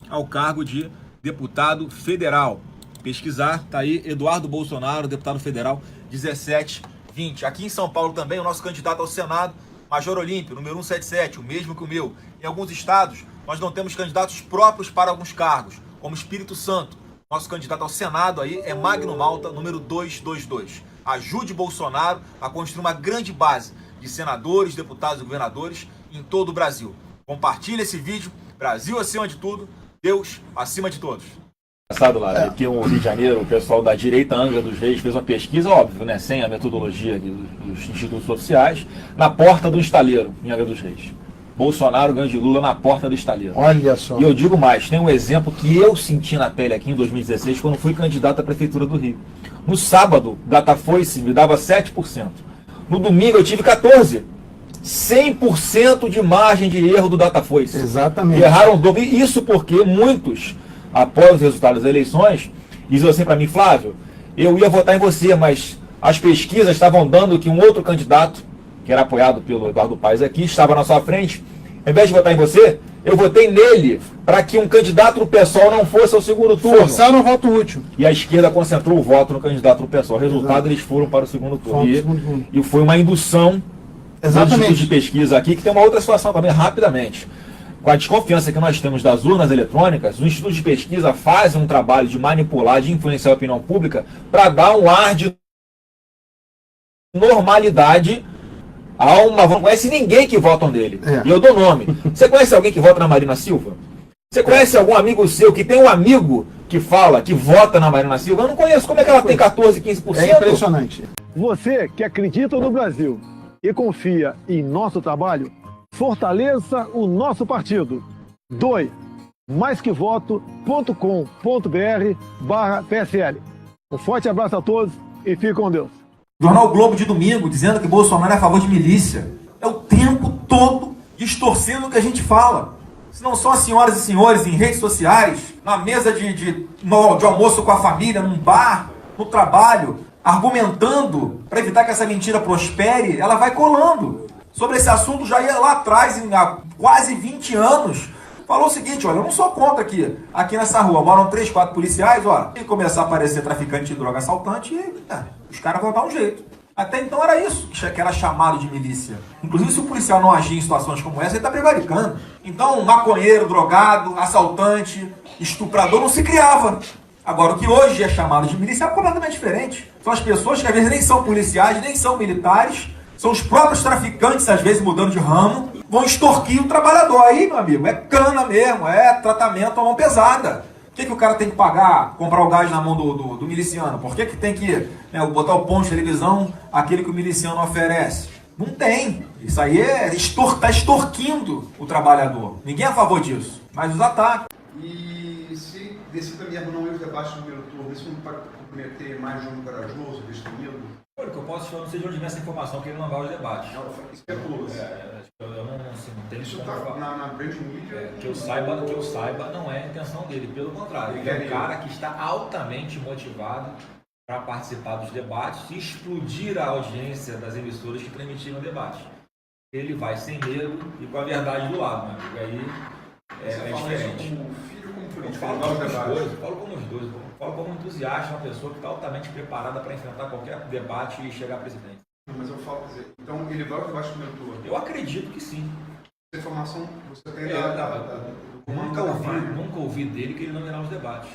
ao cargo de deputado federal. Pesquisar, tá aí, Eduardo Bolsonaro, deputado federal 1720. Aqui em São Paulo também, o nosso candidato ao Senado, Major Olímpio, número 177, o mesmo que o meu. Em alguns estados, nós não temos candidatos próprios para alguns cargos, como Espírito Santo. Nosso candidato ao Senado aí é Magno Malta, número 222. Ajude Bolsonaro a construir uma grande base de senadores, deputados e governadores em todo o Brasil. Compartilhe esse vídeo. Brasil acima de tudo, Deus acima de todos. Engraçado lá, aqui no Rio de Janeiro, o pessoal da direita Angra dos Reis fez uma pesquisa, óbvio, né, sem a metodologia dos institutos oficiais, na porta do estaleiro, em Angra dos Reis. Bolsonaro ganha de Lula na porta do estaleiro. Olha só. E eu digo mais, tem um exemplo que eu senti na pele aqui em 2016, quando fui candidato à Prefeitura do Rio. No sábado, Datafoice me dava 7%. No domingo eu tive 14%. 100% de margem de erro do Datafoice. Exatamente. Erraram o dobro. Isso porque muitos, após os resultados das eleições, diziam assim para mim, Flávio, eu ia votar em você, mas as pesquisas estavam dando que um outro candidato, que era apoiado pelo Eduardo Paes aqui, estava na sua frente. Ao invés de votar em você, eu votei nele para que um candidato do PSOL não fosse ao segundo turno. Forçaram o voto útil. E a esquerda concentrou o voto no candidato do PSOL. Resultado, eles foram para o segundo turno. E foi uma indução dos institutos de pesquisa aqui, que tem uma outra situação também, rapidamente. Com a desconfiança que nós temos das urnas eletrônicas, os institutos de pesquisa fazem um trabalho de manipular, de influenciar a opinião pública para dar um ar de normalidade a uma... Não conhece ninguém que votam nele. E eu dou nome. Você conhece alguém que vota na Marina Silva? Você conhece algum amigo seu que tem um amigo que fala, que vota na Marina Silva? Eu não conheço. Como é que ela tem 14, 15%? É impressionante. Você que acredita no Brasil e confia em nosso trabalho, fortaleça o nosso partido. Doe maisquevoto.com.br/PSL. Um forte abraço a todos e fique com Deus. Jornal Globo de domingo dizendo que Bolsonaro é a favor de milícia. É o tempo todo distorcendo o que a gente fala. Se não são as senhoras e senhores em redes sociais, na mesa de almoço com a família, num bar, no trabalho, argumentando para evitar que essa mentira prospere, ela vai colando. Sobre esse assunto, já ia lá atrás, há quase 20 anos, falou o seguinte, olha, eu não sou contra aqui nessa rua, moram 3, 4 policiais, olha, se começar a aparecer traficante de droga, assaltante, os caras vão dar um jeito. Até então era isso que era chamado de milícia. Inclusive, se o policial não agir em situações como essa, ele está prevaricando. Então, maconheiro, drogado, assaltante, estuprador não se criava. Agora, o que hoje é chamado de milícia é completamente diferente. São as pessoas que às vezes nem são policiais, nem são militares, são os próprios traficantes, às vezes mudando de ramo, vão extorquir o trabalhador. Aí, meu amigo, é cana mesmo, é tratamento à mão pesada. Por que o cara tem que pagar, comprar o gás na mão do miliciano? Por que tem que botar o ponto de televisão, aquele que o miliciano oferece? Não tem. Isso aí está extorquindo o trabalhador. Ninguém é a favor disso. Mas os ataques. E se decida mesmo não ir os debates no primeiro turno, isso não pode comprometer mais João Corajoso, destemido? O que eu posso falar, não sei de onde vem essa informação, que ele não vai aos debates. Especula-se. Eu não assim, não tem Isso como tá falar. na grande mídia. Que eu saiba, não é a intenção dele, pelo contrário. Ele é um cara que está altamente motivado para participar dos debates e explodir a audiência das emissoras que transmitiram o debate. Ele vai sem medo e com a verdade do lado, meu amigo. Aí é diferente. Como filho, como político, Eu falo como os dois, falo como entusiasta, uma pessoa que está altamente preparada para enfrentar qualquer debate e chegar à presidência. Mas eu falo, quer dizer, então ele vai ao debate do primeiro turno? Eu acredito que sim. Essa informação você tem Nunca ouvi dele que ele não irá aos debates.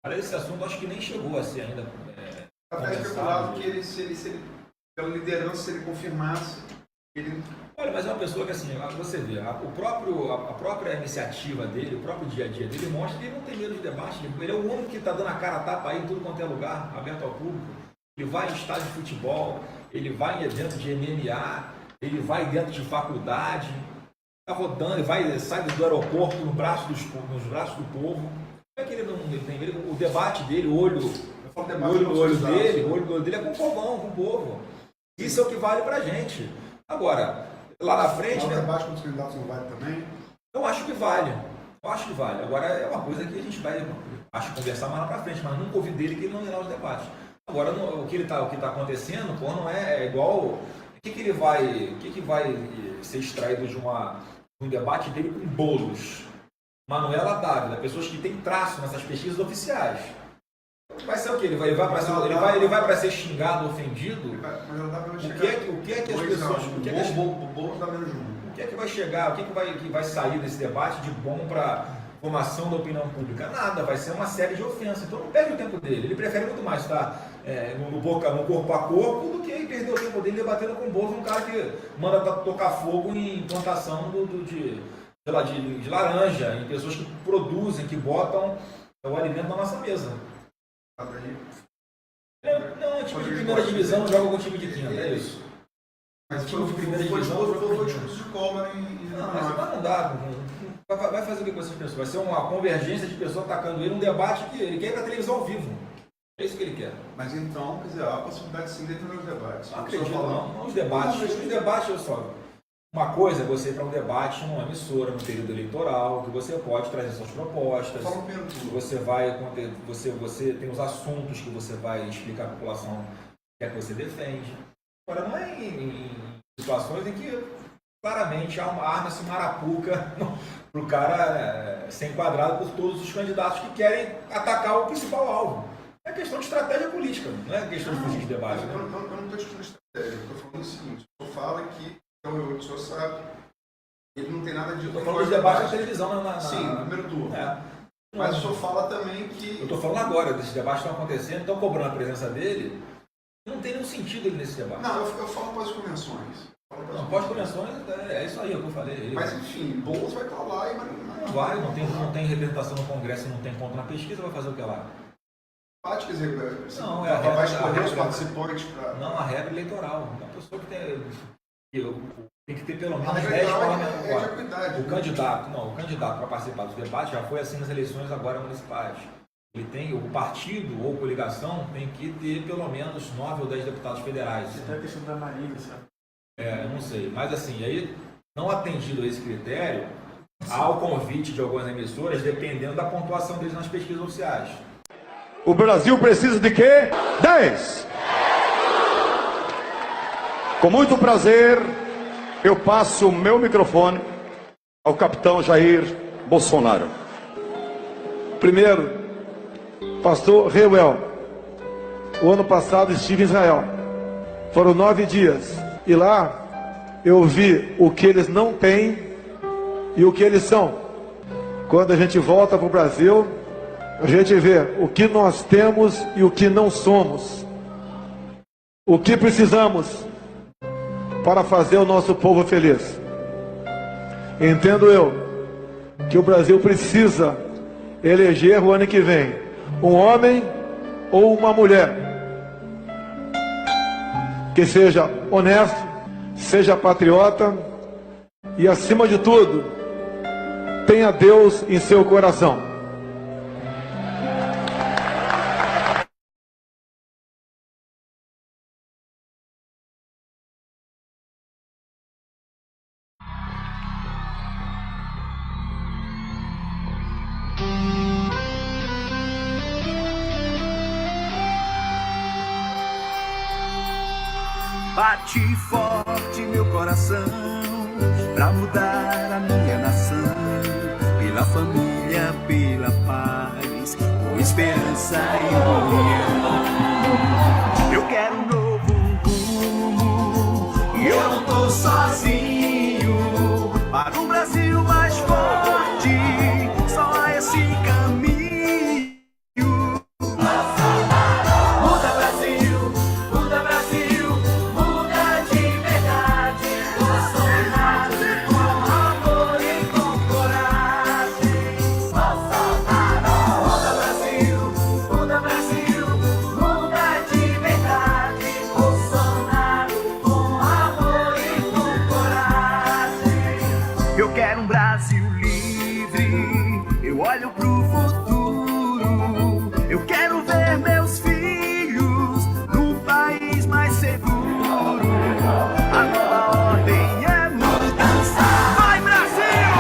Para esse assunto, acho que nem chegou a ser ainda. Até especulado que ele, se ele, pela liderança, se ele confirmasse, ele... Olha, mas é uma pessoa que, assim, você vê, a própria iniciativa dele, o próprio dia a dia dele, mostra que ele não tem medo de debate. Ele é o único que está dando a cara a tapa aí em tudo quanto é lugar, aberto ao público. Ele vai em estádio de futebol, ele vai em evento de MMA, ele vai dentro de faculdade, está rodando, sai do aeroporto nos braços do povo. Como é que ele não tem medo? O debate dele, o olho dele é com o povão, com o povo. Isso é o que vale pra gente. Agora, lá na frente... O debate com os candidatos não vale também? Eu acho que vale. Agora, é uma coisa que a gente vai, conversar mais lá pra frente, mas nunca ouvi dele que ele não irá aos debates. Agora, o que está acontecendo, pô, não é igual... O que vai ser extraído de um debate dele com bolos? Manuela Dávila, pessoas que têm traço nessas pesquisas oficiais. Vai ser o quê? Ele vai para ser xingado, ofendido? O que é que as pessoas... O que é que vai chegar? O que vai sair desse debate de bom para formação da opinião pública? Nada, vai ser uma série de ofensas. Então não perde o tempo dele. Ele prefere muito mais estar no corpo a corpo do que perder o tempo dele debatendo com o Bozo, um cara que manda tocar fogo em plantação de laranja, em pessoas que produzem, que botam o alimento na nossa mesa. Não, time de primeira divisão joga com time de quinta, é isso. Mas time de primeira divisão foi discurso de Collor não dá. Vai fazer o que com essas pessoas? Vai ser uma convergência de pessoas atacando ele, um debate que ele quer ir para a televisão ao vivo. É isso que ele quer. Mas então, quer dizer, há a possibilidade sim de defender os debates. Não acredito, não. Os debates, olha só. Uma coisa é você ir para um debate numa emissora, no período eleitoral, que você pode trazer suas propostas. Você tem os assuntos que você vai explicar à população que é que você defende. Agora, não é em situações em que claramente há uma arma-se marapuca para o cara ser enquadrado por todos os candidatos que querem atacar o principal alvo. É questão de estratégia política, não é questão de fugir de debate. Eu não estou discutindo estratégia, eu estou falando o seguinte, o senhor fala que, então o senhor sabe, ele não tem nada de... Estou falando de debate na televisão, Sim, no primeiro turno. Mas o senhor fala também que... Eu estou falando agora, desses debates estão acontecendo, estão cobrando a presença dele, não tem nenhum sentido ele nesse debate. Não, eu falo pós-convenções. Pós-convenções, é isso aí, é o que eu falei. Mas enfim, Boulos vai estar lá e... Não tem representação no Congresso, não tem conta na pesquisa, vai fazer o que lá? Quer dizer, não, vai escolher os participantes para... Não, a regra eleitoral. A pessoa que tem que ter pelo menos 10 parlamentares. O candidato para participar dos debates já foi assim nas eleições agora municipais. O partido ou coligação tem que ter pelo menos 9 ou 10 deputados federais. Você tem a questão da Marília, sabe? Eu não sei. Mas assim, aí, não atendido a esse critério, há o convite de algumas emissoras, dependendo da pontuação deles nas pesquisas oficiais. O Brasil precisa de quê? 10! Com muito prazer, eu passo o meu microfone ao capitão Jair Bolsonaro. Primeiro, pastor Reuel, o ano passado estive em Israel. Foram 9 dias. E lá eu vi o que eles não têm e o que eles são. Quando a gente volta para o Brasil, a gente vê o que nós temos e o que não somos. O que precisamos para fazer o nosso povo feliz. Entendo eu que o Brasil precisa eleger o ano que vem um homem ou uma mulher que seja honesto, seja patriota e, acima de tudo, tenha Deus em seu coração. Bate forte meu coração pra mudar a minha nação, pela família, pela paz, com esperança e união. Eu quero um novo rumo e eu não tô sozinho, para um Brasil mais forte, só há esse caminho. Muda Brasil, muda Brasil, muda de verdade. Bolsonaro com amor e com coragem. Bolsonaro. Muda Brasil, muda Brasil, muda de verdade. Bolsonaro com amor e com coragem. Eu quero um Brasil livre, eu olho pro futuro. Eu quero ver meus filhos num país mais seguro. A nova ordem é mudança. Vai Brasil,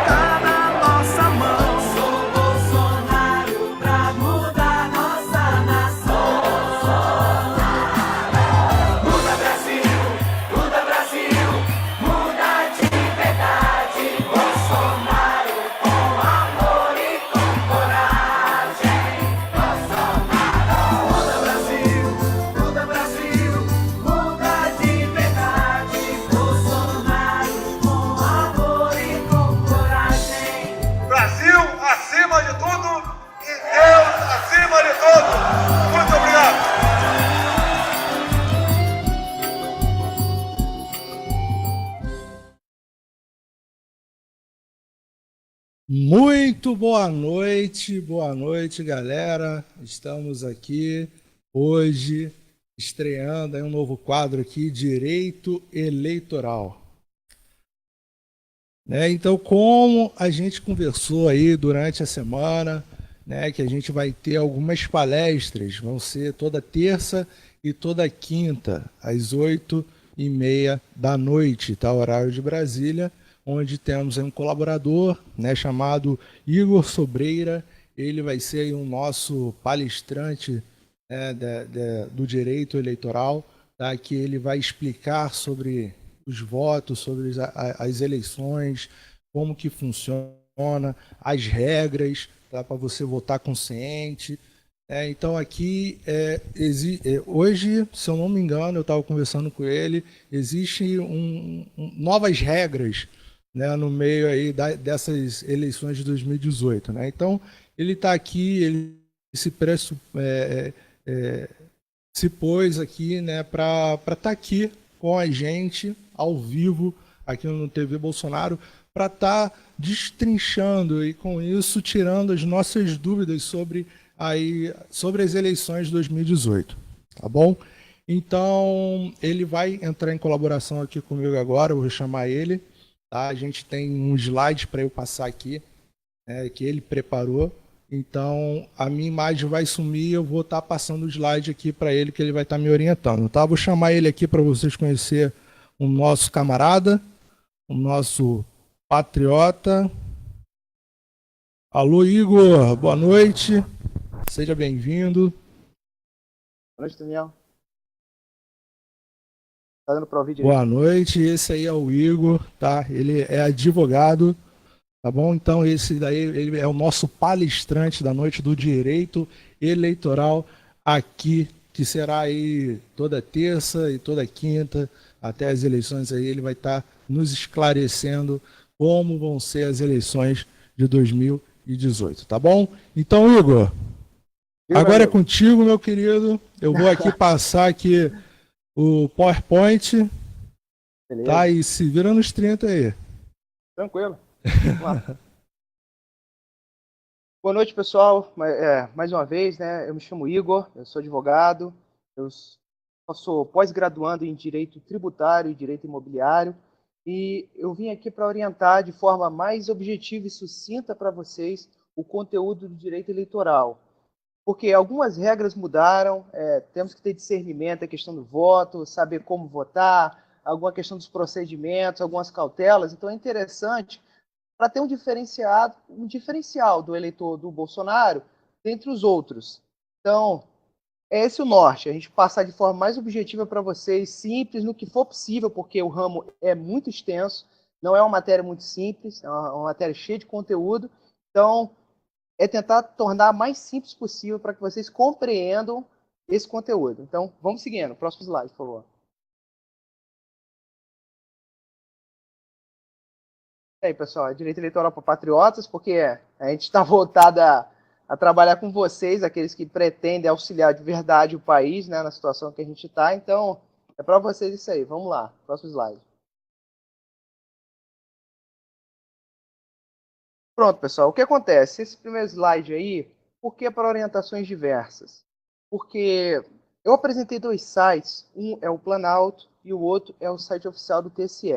tá na nossa mão. Sou Bolsonaro pra mudar nossa nação. Muda Brasil, muda Brasil, muda de verdade. Bolsonaro com amor e com coragem. Muda Brasil, muda Brasil, muda de verdade. Bolsonaro com amor e com coragem. Brasil acima de tudo e Deus acima de tudo. Muito obrigado. Muito boa noite, galera. Estamos aqui hoje estreando aí um novo quadro aqui, Direito Eleitoral. Né? Então, como a gente conversou aí durante a semana, né, que a gente vai ter algumas palestras, vão ser toda terça e toda quinta, às 8h30 da noite, tá? Horário de Brasília, onde temos aí um colaborador, né, chamado Igor Sobreira. Ele vai ser aí o nosso palestrante, né, do direito eleitoral, tá? Que ele vai explicar sobre os votos, sobre as eleições, como que funciona, as regras, tá? Para você votar consciente. Então aqui, hoje, se eu não me engano, eu estava conversando com ele, existem novas regras, né, no meio aí dessas eleições de 2018. Né? Então, ele está aqui, ele se pôs aqui, né, para estar aqui com a gente, ao vivo, aqui no TV Bolsonaro, para estar destrinchando e, com isso, tirando as nossas dúvidas sobre as eleições de 2018. Tá bom? Então, ele vai entrar em colaboração aqui comigo agora, eu vou chamar ele. Tá? A gente tem um slide para eu passar aqui, que ele preparou. Então, a minha imagem vai sumir, eu vou estar passando o slide aqui para ele, que ele vai estar me orientando. Tá? Vou chamar ele aqui para vocês conhecerem o nosso camarada, o nosso patriota. Alô, Igor, boa noite. Seja bem-vindo. Boa noite, Daniel. Tá dando para ouvir direito? Boa noite, esse aí é o Igor, tá? Ele é advogado, tá bom? Então esse daí, ele é o nosso palestrante da noite do direito eleitoral aqui, que será aí toda terça e toda quinta, até as eleições aí, ele vai estar nos esclarecendo como vão ser as eleições de 2018, tá bom? Então, Igor, agora é contigo, meu querido. Eu vou aqui passar aqui o PowerPoint. Beleza. Tá? E se vira nos 30 aí. Tranquilo. Vamos lá. Boa noite, pessoal. Mais uma vez, né? Eu me chamo Igor, eu sou advogado, eu sou pós-graduando em Direito Tributário e Direito Imobiliário, e eu vim aqui para orientar de forma mais objetiva e sucinta para vocês o conteúdo do direito eleitoral. Porque algumas regras mudaram, temos que ter discernimento, a questão do voto, saber como votar, alguma questão dos procedimentos, algumas cautelas. Então é interessante para ter um diferencial do eleitor do Bolsonaro dentre os outros. Então, É esse o norte, a gente passar de forma mais objetiva para vocês, simples, no que for possível, porque o ramo é muito extenso, não é uma matéria muito simples, é uma matéria cheia de conteúdo, então é tentar tornar mais simples possível para que vocês compreendam esse conteúdo. Então, vamos seguindo. Próximo slide, por favor. E aí, pessoal, direito eleitoral para patriotas, porque a gente está voltado a trabalhar com vocês, aqueles que pretendem auxiliar de verdade o país, né, na situação que a gente está. Então, é para vocês isso aí. Vamos lá, próximo slide. Pronto, pessoal. O que acontece? Esse primeiro slide aí, por que para orientações diversas? Porque eu apresentei 2 sites, um é o Planalto e o outro é o site oficial do TSE.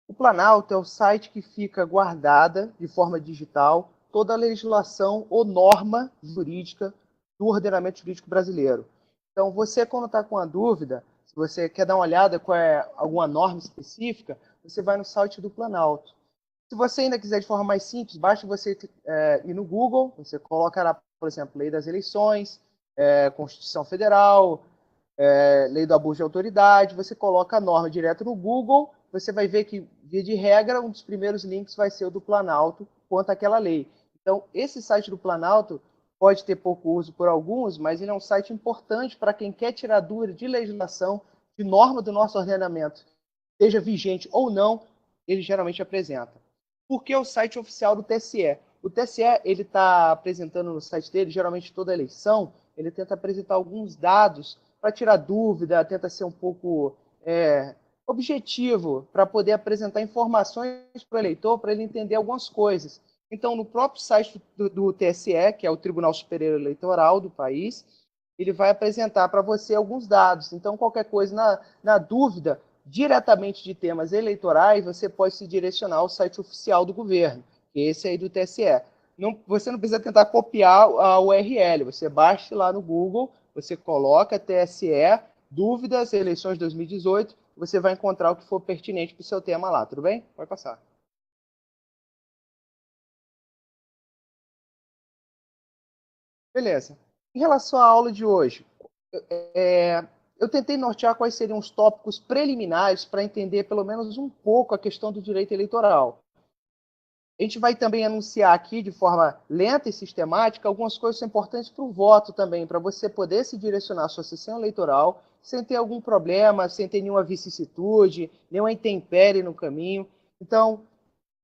O Planalto é o site que fica guardada de forma digital toda a legislação ou norma jurídica do ordenamento jurídico brasileiro. Então, você, quando está com a dúvida, se você quer dar uma olhada qual é alguma norma específica, você vai no site do Planalto. Se você ainda quiser de forma mais simples, basta você ir no Google, você coloca lá, por exemplo, Lei das Eleições, Constituição Federal, Lei do Abuso de Autoridade, você coloca a norma direto no Google, você vai ver que, via de regra, um dos primeiros links vai ser o do Planalto quanto àquela lei. Então, esse site do Planalto pode ter pouco uso por alguns, mas ele é um site importante para quem quer tirar dúvida de legislação, de norma do nosso ordenamento, seja vigente ou não, ele geralmente apresenta. Por que o site oficial do TSE? O TSE ele está apresentando no site dele, geralmente toda eleição, ele tenta apresentar alguns dados para tirar dúvida, tenta ser um pouco objetivo, para poder apresentar informações para o eleitor, para ele entender algumas coisas. Então, no próprio site do TSE, que é o Tribunal Superior Eleitoral do país, ele vai apresentar para você alguns dados. Então, qualquer coisa na dúvida, diretamente de temas eleitorais, você pode se direcionar ao site oficial do governo, que é esse aí do TSE. Você não precisa tentar copiar a URL, você baixa lá no Google, você coloca TSE, dúvidas, eleições 2018, você vai encontrar o que for pertinente para o seu tema lá, tudo bem? Pode passar. Beleza. Em relação à aula de hoje, eu tentei nortear quais seriam os tópicos preliminares para entender pelo menos um pouco a questão do direito eleitoral. A gente vai também anunciar aqui, de forma lenta e sistemática, algumas coisas que são importantes para o voto também, para você poder se direcionar à sua sessão eleitoral sem ter algum problema, sem ter nenhuma vicissitude, nenhuma intempérie no caminho. Então,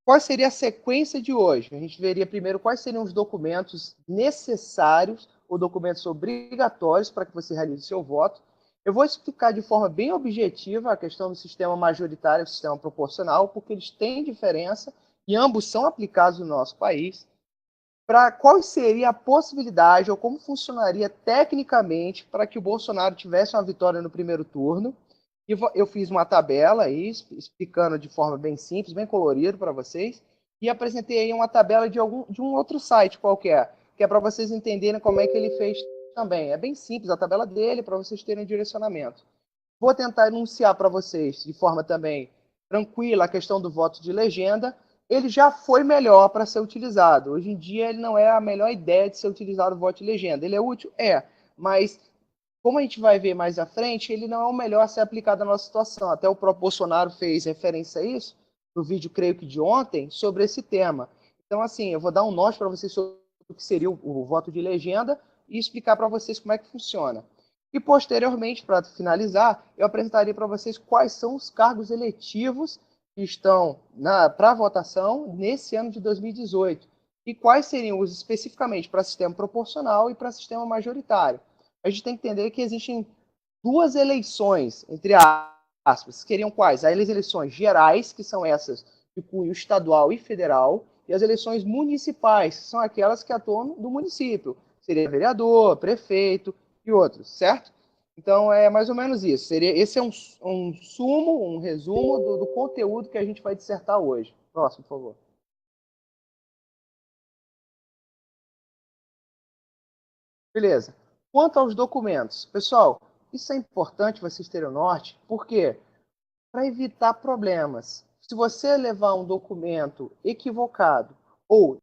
qual seria a sequência de hoje? A gente veria primeiro quais seriam os documentos necessários ou documentos obrigatórios para que você realize seu voto. Eu vou explicar de forma bem objetiva a questão do sistema majoritário e do sistema proporcional, porque eles têm diferença e ambos são aplicados no nosso país. Para qual seria a possibilidade ou como funcionaria tecnicamente para que o Bolsonaro tivesse uma vitória no primeiro turno. E eu fiz uma tabela aí, explicando de forma bem simples, bem colorida para vocês, e apresentei aí uma tabela de um outro site qualquer, que é para vocês entenderem como é que ele fez também. É bem simples a tabela dele, para vocês terem direcionamento. Vou tentar enunciar para vocês, de forma também tranquila, a questão do voto de legenda. Ele já foi melhor para ser utilizado. Hoje em dia, ele não é a melhor ideia de ser utilizado o voto de legenda. Ele é útil? É, mas como a gente vai ver mais à frente, ele não é o melhor a ser aplicado na nossa situação. Até o próprio Bolsonaro fez referência a isso, no vídeo, creio que de ontem, sobre esse tema. Então, assim, eu vou dar um norte para vocês sobre o que seria o voto de legenda e explicar para vocês como é que funciona. E, posteriormente, para finalizar, eu apresentaria para vocês quais são os cargos eletivos que estão para votação nesse ano de 2018 e quais seriam os especificamente para sistema proporcional e para sistema majoritário. A gente tem que entender que existem 2 eleições, entre aspas, que seriam quais? As eleições gerais, que são essas de cunho estadual e federal, e as eleições municipais, que são aquelas que atuam no município. Seria vereador, prefeito e outros, certo? Então, é mais ou menos isso. Esse é um sumo, um resumo do conteúdo que a gente vai dissertar hoje. Próximo, por favor. Beleza. Quanto aos documentos, pessoal, isso é importante vocês terem o norte, porque para evitar problemas, se você levar um documento equivocado ou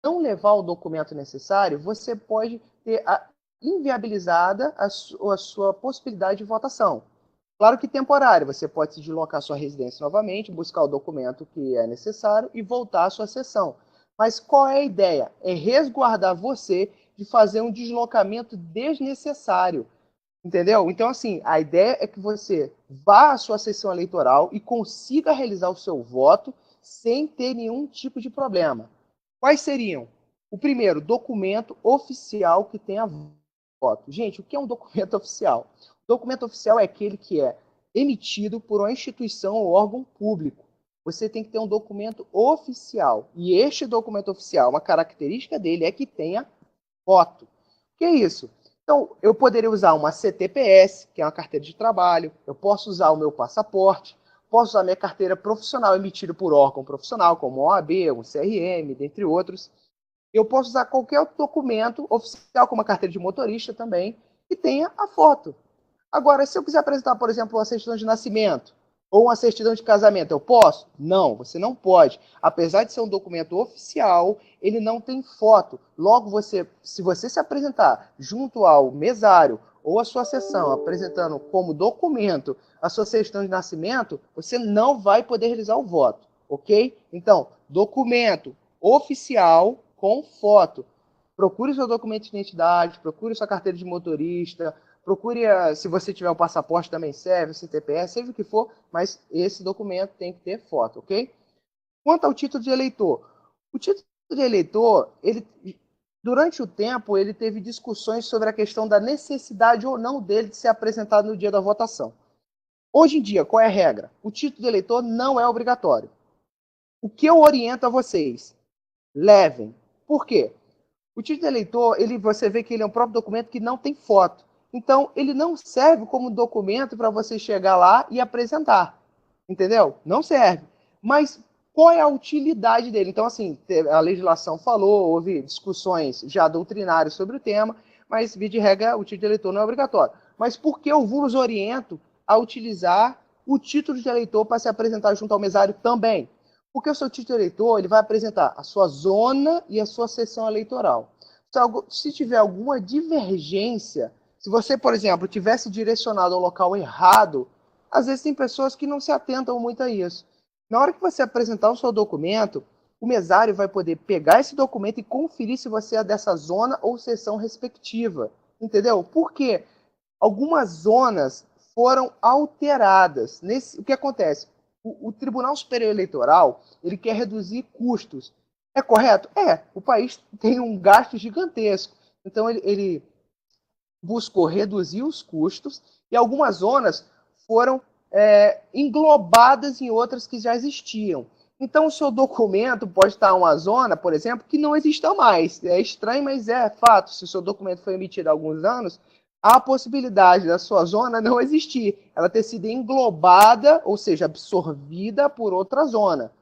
não levar o documento necessário, você pode ter inviabilizada a sua possibilidade de votação. Claro que temporário, você pode se deslocar à sua residência novamente, buscar o documento que é necessário e voltar à sua sessão. Mas qual é a ideia? É resguardar você de fazer um deslocamento desnecessário. Entendeu? Então, assim, a ideia é que você vá à sua sessão eleitoral e consiga realizar o seu voto sem ter nenhum tipo de problema. Quais seriam? O primeiro, documento oficial que tenha voto. Gente, o que é um documento oficial? O documento oficial é aquele que é emitido por uma instituição ou órgão público. Você tem que ter um documento oficial. E este documento oficial, uma característica dele é que tenha foto. O que é isso? Então, eu poderia usar uma CTPS, que é uma carteira de trabalho, eu posso usar o meu passaporte, posso usar a minha carteira profissional emitida por órgão profissional, como o OAB, o CRM, dentre outros. Eu posso usar qualquer outro documento oficial, como a carteira de motorista também, que tenha a foto. Agora, se eu quiser apresentar, por exemplo, uma certidão de nascimento ou uma certidão de casamento, eu posso? Não, você não pode. Apesar de ser um documento oficial, ele não tem foto. Logo, se você se apresentar junto ao mesário ou à sua sessão, apresentando como documento a sua certidão de nascimento, você não vai poder realizar o voto, ok? Então, documento oficial com foto. Procure seu documento de identidade, procure sua carteira de motorista, procure, se você tiver o passaporte também serve, CTPS, seja o que for, mas esse documento tem que ter foto, ok? Quanto ao título de eleitor, o título de eleitor, durante o tempo, ele teve discussões sobre a questão da necessidade ou não dele de ser apresentado no dia da votação. Hoje em dia, qual é a regra? O título de eleitor não é obrigatório. O que eu oriento a vocês? Levem. Por quê? O título de eleitor, você vê que ele é um próprio documento que não tem foto. Então, ele não serve como documento para você chegar lá e apresentar. Entendeu? Não serve. Mas qual é a utilidade dele? Então, assim, a legislação falou, houve discussões já doutrinárias sobre o tema, mas, via de regra, o título de eleitor não é obrigatório. Mas por que eu vos oriento a utilizar o título de eleitor para se apresentar junto ao mesário também? Porque o seu título de eleitor ele vai apresentar a sua zona e a sua sessão eleitoral. Se tiver alguma divergência, se você, por exemplo, tivesse direcionado ao local errado, às vezes tem pessoas que não se atentam muito a isso. Na hora que você apresentar o seu documento, o mesário vai poder pegar esse documento e conferir se você é dessa zona ou seção respectiva. Entendeu? Por quê? Algumas zonas foram alteradas. O que acontece? O Tribunal Superior Eleitoral ele quer reduzir custos. É correto? É. O país tem um gasto gigantesco. Então, ele buscou reduzir os custos e algumas zonas foram englobadas em outras que já existiam. Então, o seu documento pode estar em uma zona, por exemplo, que não exista mais. É estranho, mas é fato. Se o seu documento foi emitido há alguns anos, há a possibilidade da sua zona não existir, ela ter sido englobada, ou seja, absorvida por outra zona.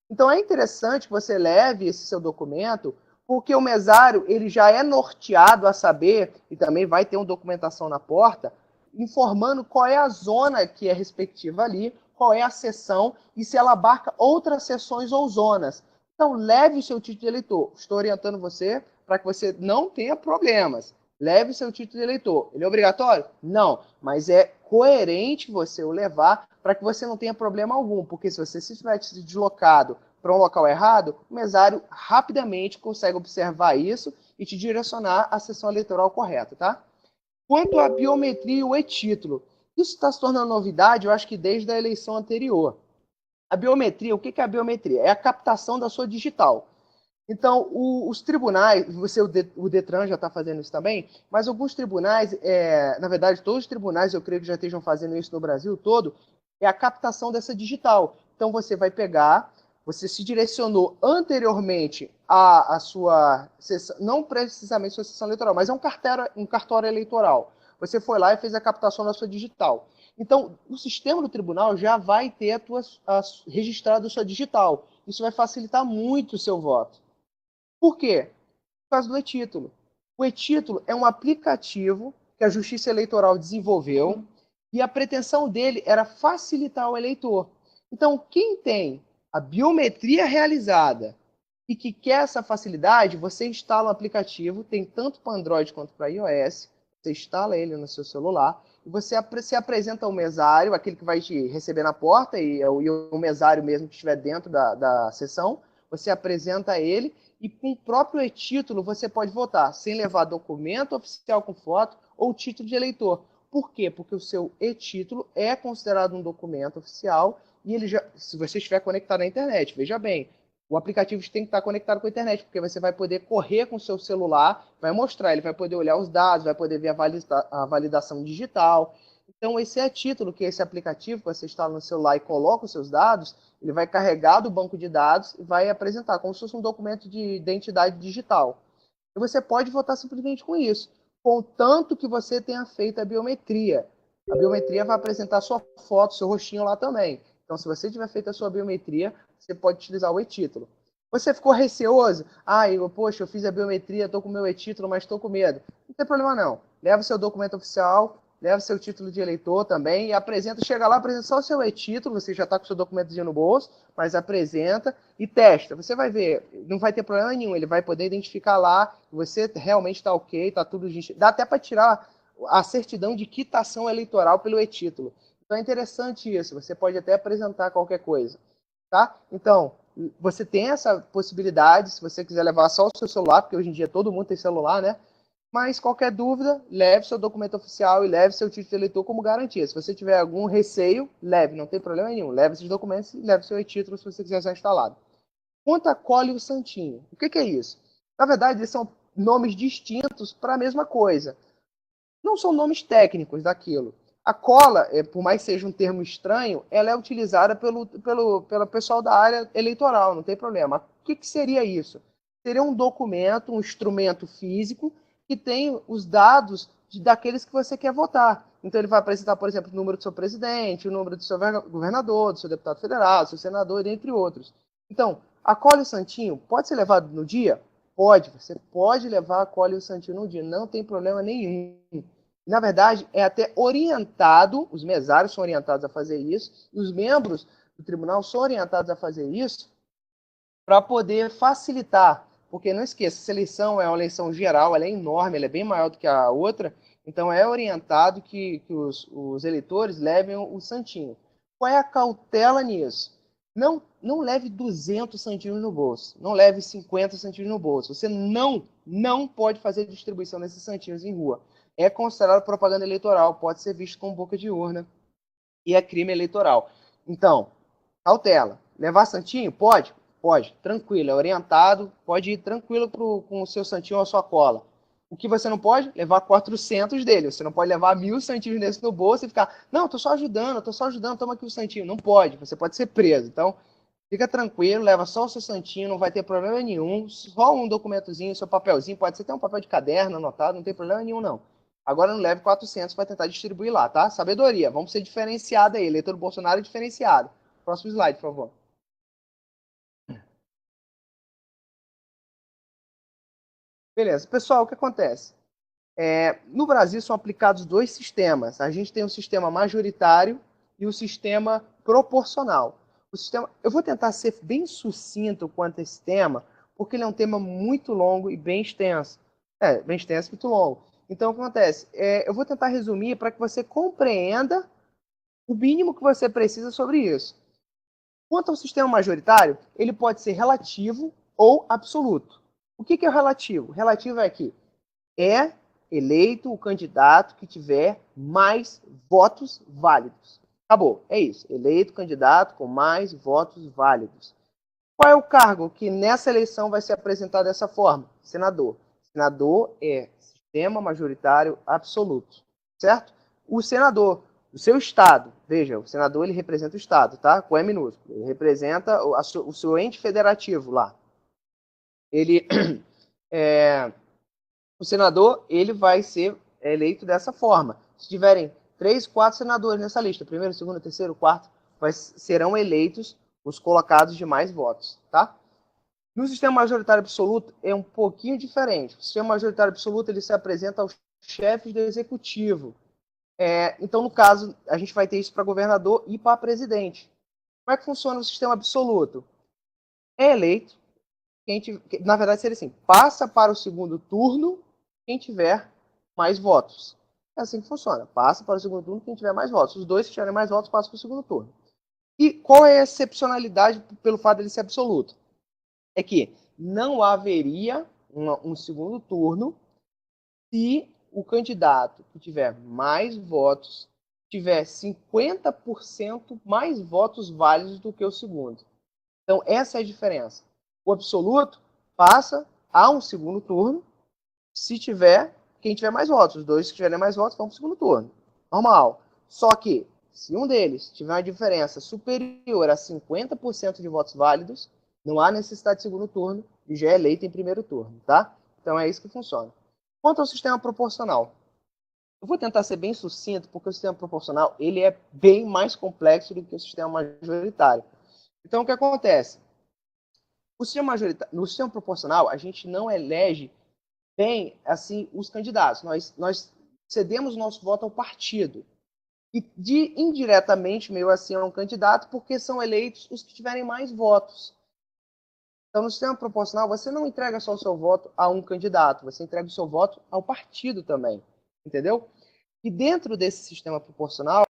Então, é interessante que você leve esse seu documento, porque o mesário ele já é norteado a saber, e também vai ter uma documentação na porta, informando qual é a zona que é respectiva ali, qual é a seção e se ela abarca outras seções ou zonas. Então, leve o seu título de eleitor. Estou orientando você para que você não tenha problemas. Leve o seu título de eleitor. Ele é obrigatório? Não, mas é coerente você o levar para que você não tenha problema algum, porque se você se tiver se deslocado para um local errado, o mesário rapidamente consegue observar isso e te direcionar à sessão eleitoral correta, tá? Quanto à biometria e o e-título, isso está se tornando novidade, eu acho que desde a eleição anterior. A biometria, o que é a biometria? É a captação da sua digital. Então, os tribunais, o Detran já está fazendo isso também, mas alguns tribunais, na verdade, todos os tribunais, eu creio que já estejam fazendo isso no Brasil todo, é a captação dessa digital. Então, você vai pegar, você se direcionou anteriormente à sua sessão, não precisamente sua sessão eleitoral, mas é um cartório eleitoral. Você foi lá e fez a captação da sua digital. Então, o sistema do tribunal já vai ter registrado a sua digital. Isso vai facilitar muito o seu voto. Por quê? Por causa do e-título. O e-título é um aplicativo que a Justiça Eleitoral desenvolveu e a pretensão dele era facilitar o eleitor. Então, quem tem a biometria realizada e que quer essa facilidade, você instala um aplicativo, tem tanto para Android quanto para iOS, você instala ele no seu celular, e você se apresenta ao mesário, aquele que vai te receber na porta, e o mesário mesmo que estiver dentro da sessão, você apresenta ele, e com o próprio e-título você pode votar, sem levar documento oficial com foto ou título de eleitor. Por quê? Porque o seu e-título é considerado um documento oficial, e ele já, se você estiver conectado à internet, veja bem, o aplicativo tem que estar conectado com a internet, porque você vai poder correr com o seu celular, vai mostrar, ele vai poder olhar os dados, vai poder ver a validação digital. Então, esse e-título, que é esse aplicativo que você instala no celular e coloca os seus dados, ele vai carregar do banco de dados e vai apresentar como se fosse um documento de identidade digital. E você pode votar simplesmente com isso, contanto que você tenha feito a biometria. A biometria vai apresentar sua foto, seu rostinho lá também. Então, se você tiver feito a sua biometria, você pode utilizar o e-título. Você ficou receoso? Poxa, eu fiz a biometria, estou com o meu e-título, mas estou com medo. Não tem problema não. Leva o seu documento oficial, leva o seu título de eleitor também e apresenta, chega lá, apresenta só o seu e-título, você já está com o seu documentozinho no bolso, mas apresenta e testa. Você vai ver, não vai ter problema nenhum, ele vai poder identificar lá, você realmente está ok, está tudo... Dá até para tirar a certidão de quitação eleitoral pelo e-título. Então é interessante isso, você pode até apresentar qualquer coisa, tá? Então, você tem essa possibilidade, se você quiser levar só o seu celular, porque hoje em dia todo mundo tem celular, né? Mas qualquer dúvida, leve seu documento oficial e leve seu título de eleitor como garantia. Se você tiver algum receio, leve, não tem problema nenhum. Leve esses documentos e leve seu e-título se você quiser ser instalado. Quanto a cola e o santinho, o que é isso? Na verdade, eles são nomes distintos para a mesma coisa. Não são nomes técnicos daquilo. A cola, por mais que seja um termo estranho, ela é utilizada pelo pessoal da área eleitoral, não tem problema. O que seria isso? Seria um documento, um instrumento físico que tem os dados daqueles que você quer votar. Então ele vai apresentar, por exemplo, o número do seu presidente, o número do seu governador, do seu deputado federal, do seu senador, entre outros. Então, a cola e o santinho pode ser levado no dia? Pode. Você pode levar a cola e o santinho no dia, não tem problema nenhum. Na verdade, é até orientado, os mesários são orientados a fazer isso, e os membros do tribunal são orientados a fazer isso para poder facilitar. Porque não esqueça, essa eleição é uma eleição geral, ela é enorme, ela é bem maior do que a outra, então é orientado que os eleitores levem o santinho. Qual é a cautela nisso? Não leve 200 santinhos no bolso, não leve 50 santinhos no bolso. Você não pode fazer distribuição desses santinhos em rua. É considerado propaganda eleitoral, pode ser visto como boca de urna e é crime eleitoral. Então, cautela. Levar santinho? Pode? Pode. Tranquilo, é orientado, pode ir tranquilo com o seu santinho ou a sua cola. O que você não pode? Levar 400 dele. Você não pode levar 1000 santinhos nesse no bolso e ficar, não, tô só ajudando, toma aqui o santinho. Não pode, você pode ser preso. Então, fica tranquilo, leva só o seu santinho, não vai ter problema nenhum. Só um documentozinho, seu papelzinho, pode ser até um papel de caderno anotado, não tem problema nenhum, não. Agora não leve 400 para tentar distribuir lá, tá? Sabedoria, vamos ser diferenciado aí. Eleitor do Bolsonaro é diferenciado. Próximo slide, por favor. Beleza. Pessoal, o que acontece? No Brasil são aplicados dois sistemas. A gente tem o sistema majoritário e o sistema proporcional. Eu vou tentar ser bem sucinto quanto a esse tema, porque ele é um tema muito longo e bem extenso. Bem extenso e muito longo. Então, o que acontece? Eu vou tentar resumir para que você compreenda o mínimo que você precisa sobre isso. Quanto ao sistema majoritário, ele pode ser relativo ou absoluto. O que é o relativo? O relativo é que é eleito o candidato que tiver mais votos válidos. Acabou, é isso. Eleito o candidato com mais votos válidos. Qual é o cargo que nessa eleição vai ser apresentado dessa forma? Senador. Senador é sistema majoritário absoluto, certo? O senador, o seu estado, veja, o senador ele representa o estado, tá? Com E minúsculo. Ele representa o seu ente federativo lá. O senador ele vai ser eleito dessa forma. Se tiverem 3, 4 senadores nessa lista, primeiro, segundo, terceiro, quarto, serão eleitos os colocados de mais votos, tá? No sistema majoritário absoluto é um pouquinho diferente. O sistema majoritário absoluto ele se apresenta aos chefes do executivo. Então, no caso, a gente vai ter isso para governador e para presidente. Como é que funciona o sistema absoluto? É eleito na verdade seria assim, passa para o segundo turno quem tiver mais votos. É assim que funciona, passa para o segundo turno quem tiver mais votos. Os dois que tiverem mais votos passam para o segundo turno. E qual é a excepcionalidade pelo fato dele ser absoluto? É que não haveria um segundo turno se o candidato que tiver mais votos tiver 50% mais votos válidos do que o segundo. Então, essa é a diferença. O absoluto passa a um segundo turno se tiver quem tiver mais votos. Os dois que tiverem mais votos vão para o segundo turno. Normal. Só que, se um deles tiver uma diferença superior a 50% de votos válidos, não há necessidade de segundo turno e já é eleito em primeiro turno, tá? Então é isso que funciona. Quanto ao sistema proporcional, eu vou tentar ser bem sucinto, porque o sistema proporcional ele é bem mais complexo do que o sistema majoritário. Então o que acontece? No sistema proporcional, a gente não elege bem assim os candidatos. Nós cedemos nosso voto ao partido. E indiretamente, meio assim, a um candidato, porque são eleitos os que tiverem mais votos. Então, no sistema proporcional, você não entrega só o seu voto a um candidato, você entrega o seu voto ao partido também, entendeu? E dentro desse sistema proporcional,